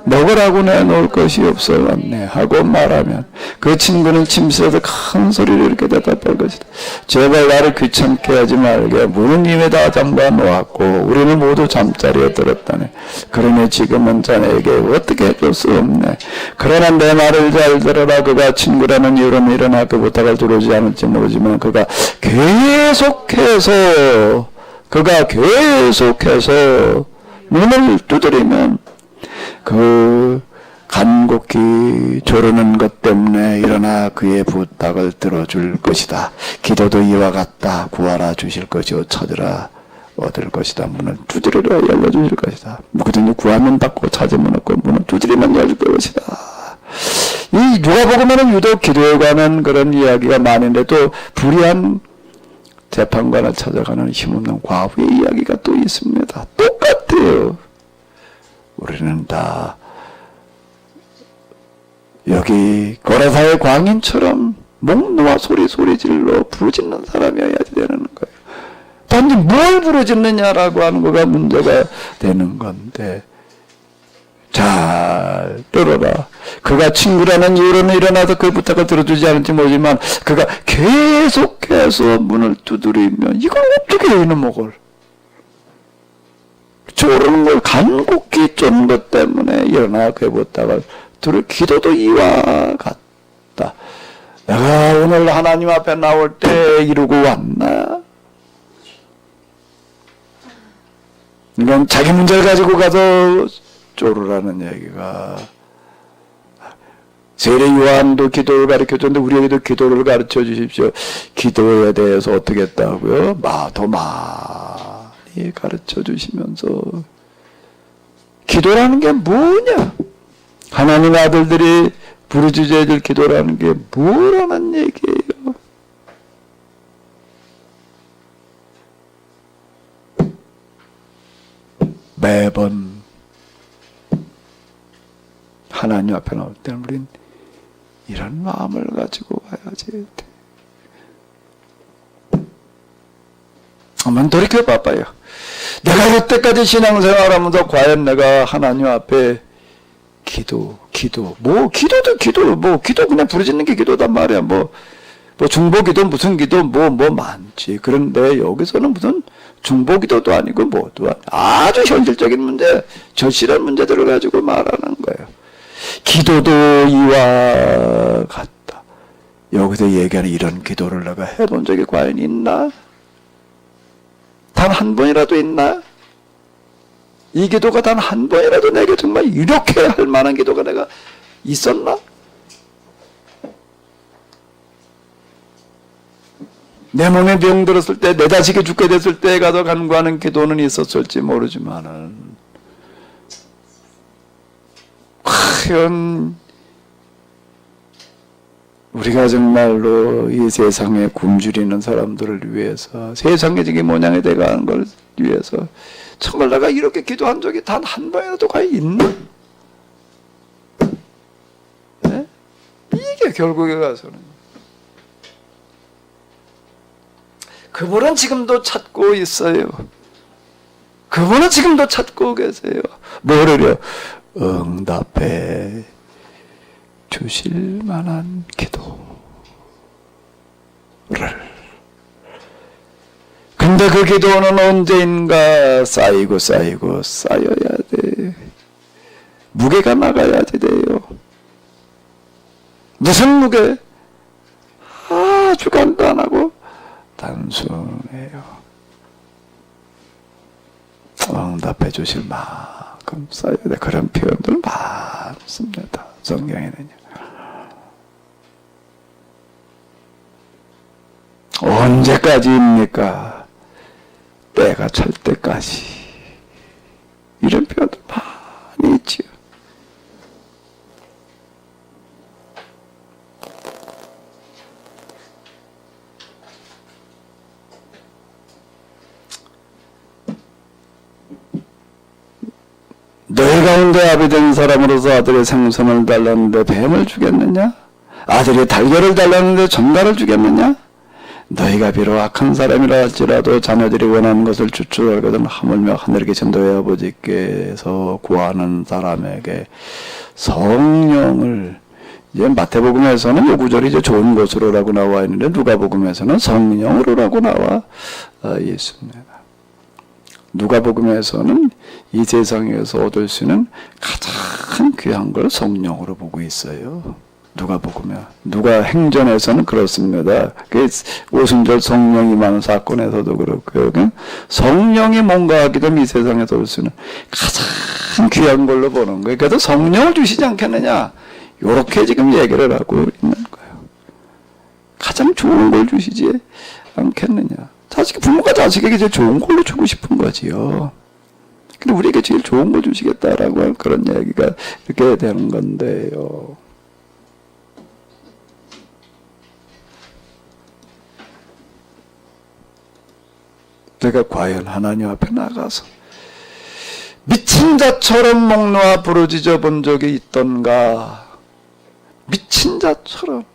먹으라고 내놓을 것이 없어왔네 하고 말하면 그 친구는 침실에서 큰 소리로 이렇게 대답할 것이다. 제발 나를 귀찮게 하지 말게. 문은 이미 다 잠가 놓았고 우리는 모두 잠자리에 들었다네. 그러니 지금은 자네에게 어떻게 해줄 수 없네. 그러나 내 말을 잘 들어라. 그가 친구라는 이유로 일어나 그 부탁을 들어오지 않을지 모르지만 그가 계속해서 문을 두드리면 그 간곡히 조르는 것 때문에 일어나 그의 부탁을 들어줄 것이다. 기도도 이와 같다. 구하라 주실 것이요 찾으라 얻을 것이다. 문을 두드리라 열려주실 것이다. 누구든지 구하면 받고 찾으면 얻고 문을 두드리면 열릴 것이다. 이 누가복음에는 유독 기도에 관한 그런 이야기가 많은데 또 불의한 재판관을 찾아가는 힘없는 과부의 이야기가 또 있습니다. 똑같아요. 우리는 다 여기 고라사의 광인처럼 목 놓아 소리질러 부르짖는 사람이어야지 되는 거예요. 단지 뭘 부르짖느냐라고 하는 거가 문제가 되는 건데 잘 들어라. 그가 친구라는 이유로는 일어나서 그 부탁을 들어주지 않을지 모르지만 그가 계속해서 문을 두드리면 이걸 어떻게 해요? 이놈 목을 조르는 걸 간곡히 쫓는 것 때문에 일어나 그의 부탁을 들을. 기도도 이와 같다. 내가 오늘 하나님 앞에 나올 때 이루고 왔나? 이건 자기 문제를 가지고 가서 조르라는 얘기가. 세례 요한도 기도를 가르쳐줬는데 우리에게도 기도를 가르쳐 주십시오. 기도에 대해서 어떻게 했다고요? 더 많이 가르쳐 주시면서. 기도라는 게 뭐냐? 하나님 아들들이 부르짖어야 될 기도라는 게 뭐라는 얘기예요? 매번 하나님 앞에 나올 때는 우린 이런 마음을 가지고 와야지 돼. 한번 돌이켜 봐봐요. 내가 여태까지 신앙생활하면서 과연 내가 하나님 앞에 기도 그냥 부르짖는 게 기도단 말이야. 뭐 중보기도 무슨 기도 많지. 그런데 여기서는 무슨 중보기도도 아니고 뭐도 아니고 아주 현실적인 문제, 절실한 문제들을 가지고 말하는 거예요. 기도도 이와 같다. 여기서 얘기하는 이런 기도를 내가 해본 적이 과연 있나? 단 한 번이라도 있나? 이 기도가 단 한 번이라도 내게 정말 이렇게 할 만한 기도가 내가 있었나? 내 몸에 병 들었을 때, 내 자식이 죽게 됐을 때 가서 간구하는 기도는 있었을지 모르지만은, 과연 우리가 정말로 이 세상에 굶주리는 사람들을 위해서, 세상의 모양이 돼가는 걸 위해서 정말 내가 이렇게 기도한 적이 단 한 번이라도 과연 있나? 네? 이게 결국에 가서는 그분은 지금도 찾고 있어요. 그분은 지금도 찾고 계세요. 뭐를요? 응답해 주실 만한 기도를. 근데 그 기도는 언제인가 쌓여야 돼. 무게가 나가야지 돼요. 무슨 무게? 아주 간단하고 단순해요. 응답해 주실 만큼 써야 돼. 그런 표현들 많습니다. 성경에는요. 언제까지입니까? 때가 찰 때까지. 이런 표현들 많이 있지요. 너희 가운데 아비 된 사람으로서 아들의 생선을 달랐는데 뱀을 주겠느냐? 아들이 달걀을 달랐는데 전갈을 주겠느냐? 너희가 비록 악한 사람이라 할지라도 자녀들이 원하는 것을 주출하거든 하물며 하늘에 계신 너희 아버지께서 구하는 사람에게 성령을, 이제 마태복음에서는 요 구절이 이제 좋은 것으로라고 나와 있는데 누가복음에서는 성령으로라고 나와 있습니다. 누가복음에서는 이 세상에서 얻을 수 있는 가장 귀한 걸 성령으로 보고 있어요. 누가복음에. 누가행전에서는 그렇습니다. 그 오순절 성령 임하는 사건에서도 그렇고요. 성령이 뭔가 하기 때문에 이 세상에서 얻을 수 있는 가장 귀한 걸로 보는 거예요. 그래서 성령을 주시지 않겠느냐? 요렇게 지금 얘기를 하고 있는 거예요. 가장 좋은 걸 주시지 않겠느냐? 부모가 자식에게 제일 좋은 걸로 주고 싶은 거지요. 근데 우리에게 제일 좋은 걸 주시겠다라고 하는 그런 얘기가 이렇게 되는 건데요. 내가 과연 하나님 앞에 나가서 미친 자처럼 목 놓아 부르짖어 본 적이 있던가? 미친 자처럼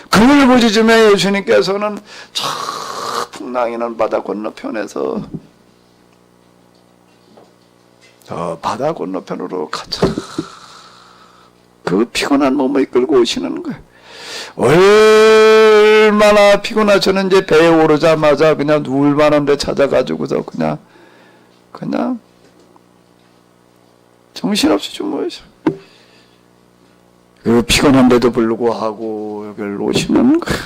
그걸 부짖으며 예수님께서는 저 풍랑이는 바다 건너편에서 저 바다 건너편으로 가자. 그 피곤한 몸을 이끌고 오시는 거예요. 얼마나 피곤하셨는지 배에 오르자마자 그냥 누울 만한 데 찾아가지고서 그냥 정신없이 주무셔. 그 피곤한데도 불구하고 여기를 오시는 거예요.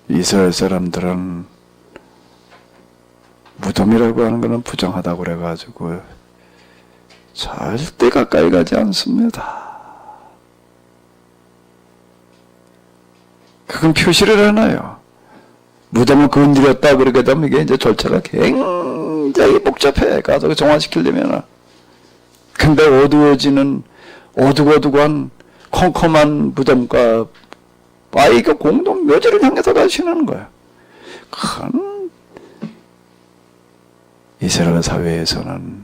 이스라엘 사람들은 무덤이라고 하는 것은 부정하다고 그래가지고 절대 가까이 가지 않습니다. 그건 표시를 해놔요. 무덤을 건드렸다 그러게 되면 이게 이제 절차가 굉장히 복잡해. 가서 정화시키려면. 근데 어두워지는 어둑어둑한 컴컴한 무덤과 아이가 공동 묘지를 향해서 가시는 거야. 큰 이스라엘 사회에서는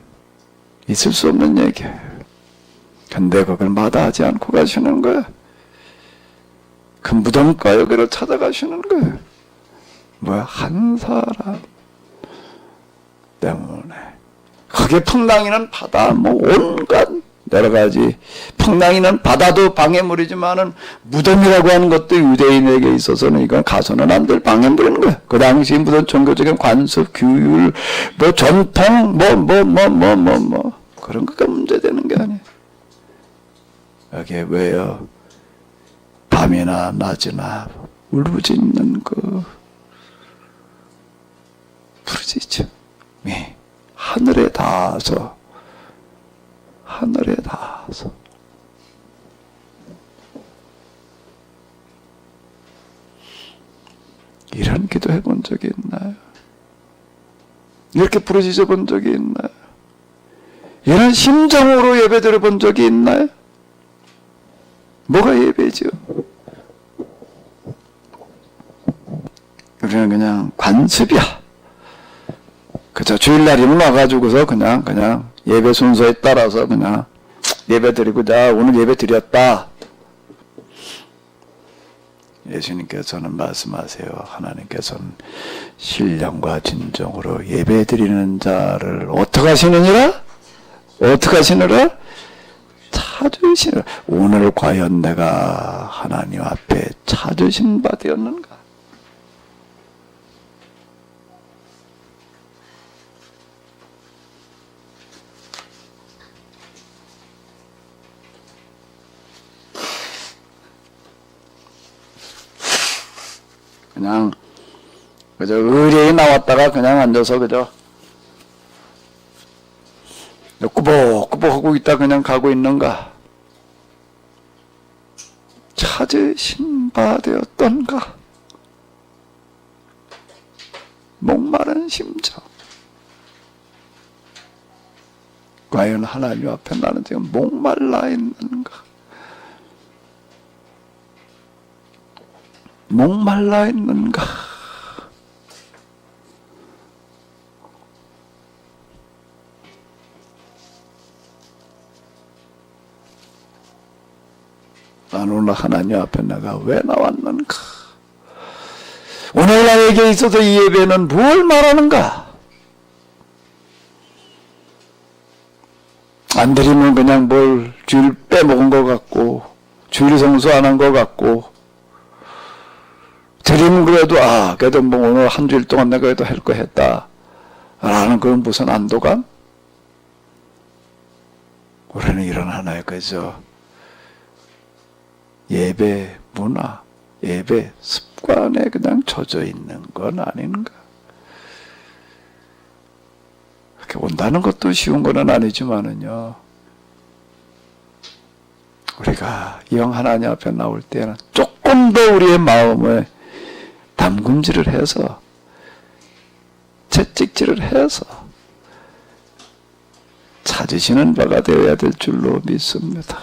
있을 수 없는 얘기예요. 근데 그걸 마다하지 않고 가시는 거야. 그 무덤과 여기를 찾아가시는 거예요. 한 사람 때문에. 그게 풍랑이는 바다, 온갖 여러 가지. 풍랑이는 바다도 방해물이지만은 무덤이라고 하는 것도 유대인에게 있어서는 이건 가서는 안 될 방해물인 거야. 그 당시 무슨 종교적인 관습, 규율, 전통, 그런 거가 문제되는 게 아니에요. 여기에 왜요? 밤이나 낮이나 울부짖는 부르짖죠. 하늘에 닿아서 이런 기도 해본 적이 있나요? 이렇게 부르짖어 본 적이 있나요? 이런 심정으로 예배 드려본 적이 있나요? 뭐가 예배죠? 우리는 그냥 관습이야. 그저 주일날이면 와가지고서 그냥 예배 순서에 따라서 그냥 예배 드리고, 오늘 예배 드렸다. 예수님께서는 말씀하세요. 하나님께서는 신령과 진정으로 예배 드리는 자를 어떻게 하시느니라? 찾으시느라. 오늘 과연 내가 하나님 앞에 찾으신 바 되었는가? 그냥 그저 의뢰에 나왔다가 그냥 앉아서 그저 꾸벅꾸벅 하고 있다 그냥 가고 있는가? 찾으신 바 되었던가? 목마른 심정. 과연 하나님 앞에 나는 지금 목말라 있는가? 목말라 있는가? 나는 오늘 하나님 앞에 내가 왜 나왔는가? 오늘 나에게 있어서 이 예배는 뭘 말하는가? 안 드리면 그냥 뭘 주일 빼먹은 것 같고 주일 성수 안 한 것 같고 드리면 그래도 그래도 뭐 오늘 한 주일 동안 내가 그래도 할 거 했다 라는 그런 무슨 안도감? 우리는 이런 하나의 그저 예배 문화, 예배 습관에 그냥 젖어 있는 건 아닌가? 그렇게 온다는 것도 쉬운 건 아니지만은요, 우리가 영 하나님 앞에 나올 때는 조금 더 우리의 마음을 담금질을 해서, 채찍질을 해서 찾으시는 바가 되어야 될 줄로 믿습니다.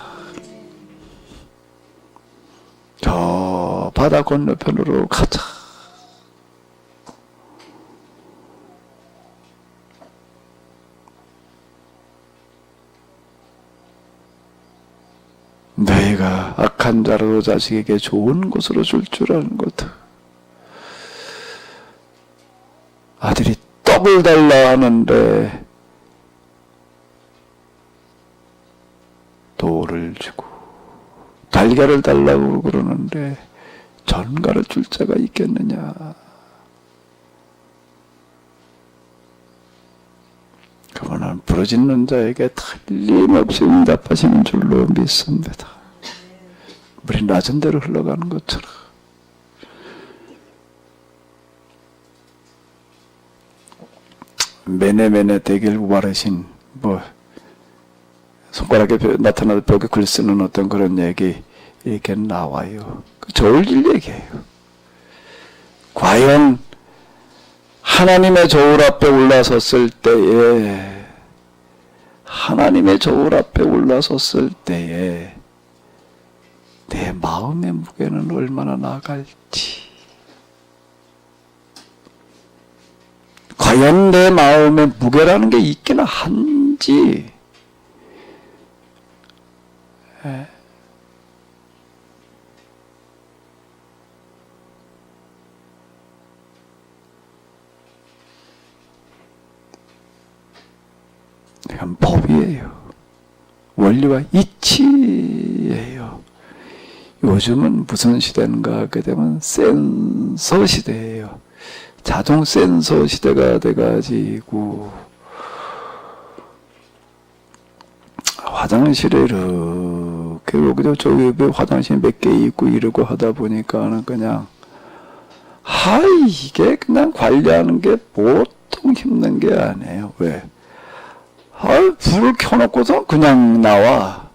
저 바다 건너편으로 가자. 너희가 악한 자로 자식에게 좋은 곳으로 줄 줄 아는 것. 아들이 떡을 달라 하는데 돌을 주고 달걀을 달라고 그러는데 전갈을 줄 자가 있겠느냐. 그분은 부르짖는 자에게 틀림없이 응답하시는 줄로 믿습니다. 물이 낮은 데로 흘러가는 것처럼. 메네메네 대길 우바르신 손가락에 나타나도 벽에 글 쓰는 어떤 그런 얘기 이렇게 나와요. 좋을 일 얘기예요. 과연 하나님의 저울 앞에 올라섰을 때에 내 마음의 무게는 얼마나 나갈지, 과연 내 마음의 무게라는 게 있기는 한지, 이건 법이에요. 원리와 이치예요. 요즘은 무슨 시대인가 하게 되면 센서 시대예요. 자동 센서 시대가 돼가지고 화장실에 이렇게 여기도 저기 화장실 몇 개 있고 이러고 하다 보니까는 그냥 이게 그냥 관리하는 게 보통 힘든 게 아니에요. 왜? 불을 켜놓고서 그냥 나와.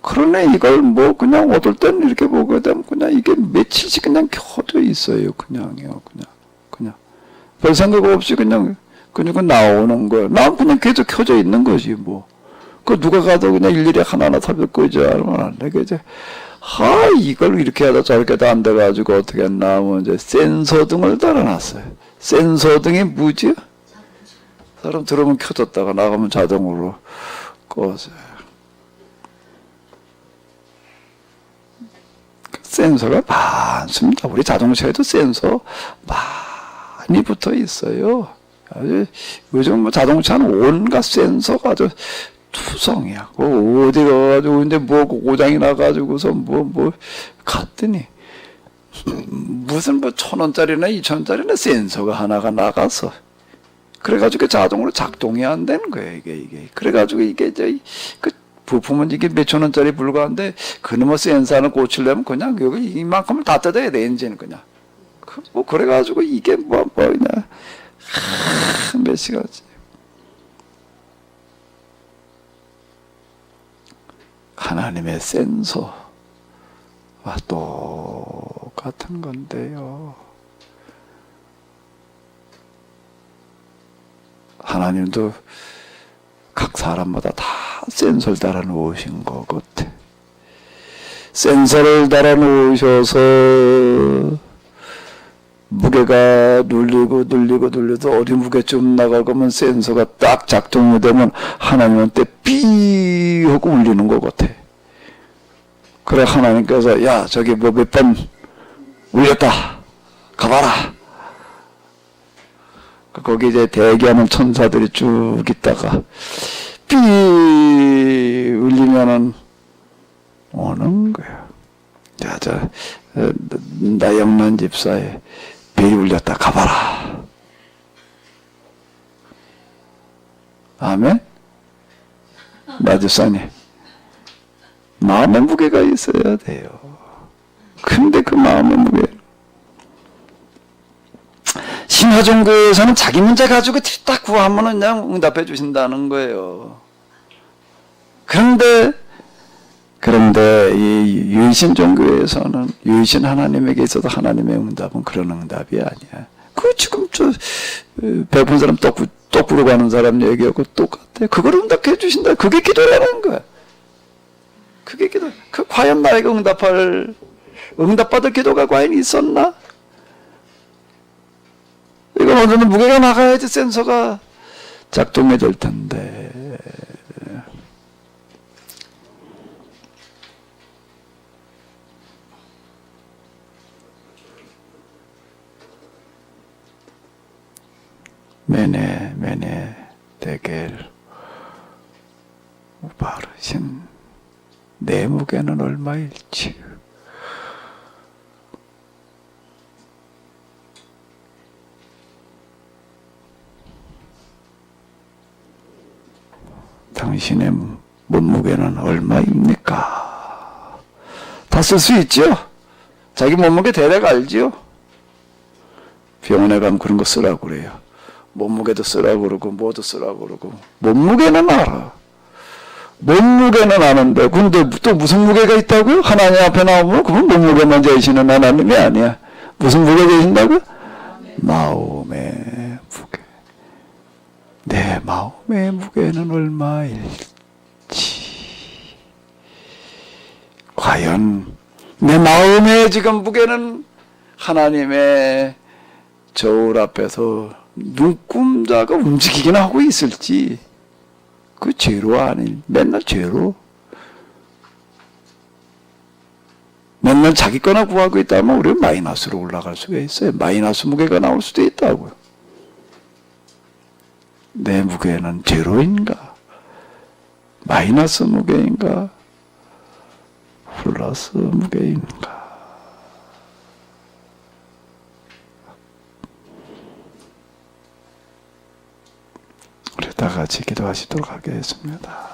그러네, 이걸 그냥 어떨 때는 이렇게 보게 되면 그냥 이게 며칠씩 그냥 켜져 있어요. 그냥요, 그냥. 별 생각 없이 그냥 나오는 거예요. 난 그냥 계속 켜져 있는 거지, 그 누가 가도 그냥 일일이 하나하나 삽입 끄지 않으면 안 돼. 이제, 이걸 이렇게 하다 저렇게 안 돼가지고 어떻게 했나 하면 이제 센서 등을 달아놨어요. 센서 등이 뭐지? 사람 들어오면 켜졌다가 나가면 자동으로 꺼져요. 센서가 많습니다. 우리 자동차에도 센서 많이 붙어 있어요. 요즘 자동차는 온갖 센서가 아주 투성이야. 어디 가가지고 이제 고장이 나가지고서 갔더니 무슨 1,000원짜리나 2,000원짜리나 센서가 하나가 나가서 그래가지고 자동으로 작동이 안 되는 거예요, 이게. 그래가지고 이게 그 부품은 이게 몇천 원짜리 불과한데 그놈의 센서는 고치려면 그냥 여기 이만큼을 다 뜯어야 돼, 이제는 그냥. 뭐 그래가지고 이게 뭐냐 몇 시간지. 하나님의 센서와 똑같은 건데요. 하나님도 각 사람마다 다 센서를 달아 놓으신 것 같아. 센서를 달아 놓으셔서 무게가 눌려도 어디 무게좀 나가면 센서가 딱 작동이 되면 하나님한테 삐 하고 울리는 것 같아. 그래 하나님께서 야 저기 뭐 몇 번 울렸다 가봐라. 거기 이제 대기하는 천사들이 쭉 있다가 삐 울리면은 오는 거야. 자, 나영란 집사의 벨이 울렸다 가봐라. 아멘. 나 집사님 마음의 무게가 있어야 돼요. 근데 그 마음의 무게 신화종교에서는 자기 문제 가지고 딱 구하면 그냥 응답해 주신다는 거예요. 그런데 이 유신 종교에서는 유신 하나님에게 있어도 하나님의 응답은 그런 응답이 아니야. 그 지금 저 배고픈 사람 떡 부르고 하는 사람 얘기하고 똑같아. 그걸 응답해 주신다. 그게 기도라는 거야. 그게 기도. 과연 나에게 응답받을 기도가 과연 있었나? 이건 어느덧 무게가 나가야지 센서가 작동이 될 텐데. 메네 데겔 바르신 내 무게는 얼마일지. 당신의 몸무게는 얼마입니까? 다 쓸 수 있죠? 자기 몸무게 대략 알지요? 병원에 가면 그런 거 쓰라고 그래요. 몸무게도 쓰라고 그러고 뭐도 쓰라고 그러고 몸무게는 알아. 몸무게는 아는데 근데 또 무슨 무게가 있다고요? 하나님 앞에 나오면 그건 몸무게만 재시는 하나님이 아니야. 무슨 무게 재신다고요? 마음의 무게. 내 마음의 무게는 얼마일지. 과연 내 마음의 지금 무게는 하나님의 저울 앞에서 눈금자가 움직이긴 하고 있을지. 그 죄로 아닌 맨날 죄로 맨날 자기 거나 구하고 있다면 우리는 마이너스로 올라갈 수가 있어요. 마이너스 무게가 나올 수도 있다고요. 내 무게는 제로인가? 마이너스 무게인가? 플러스 무게인가? 우리 다 같이 기도하시도록 하겠습니다.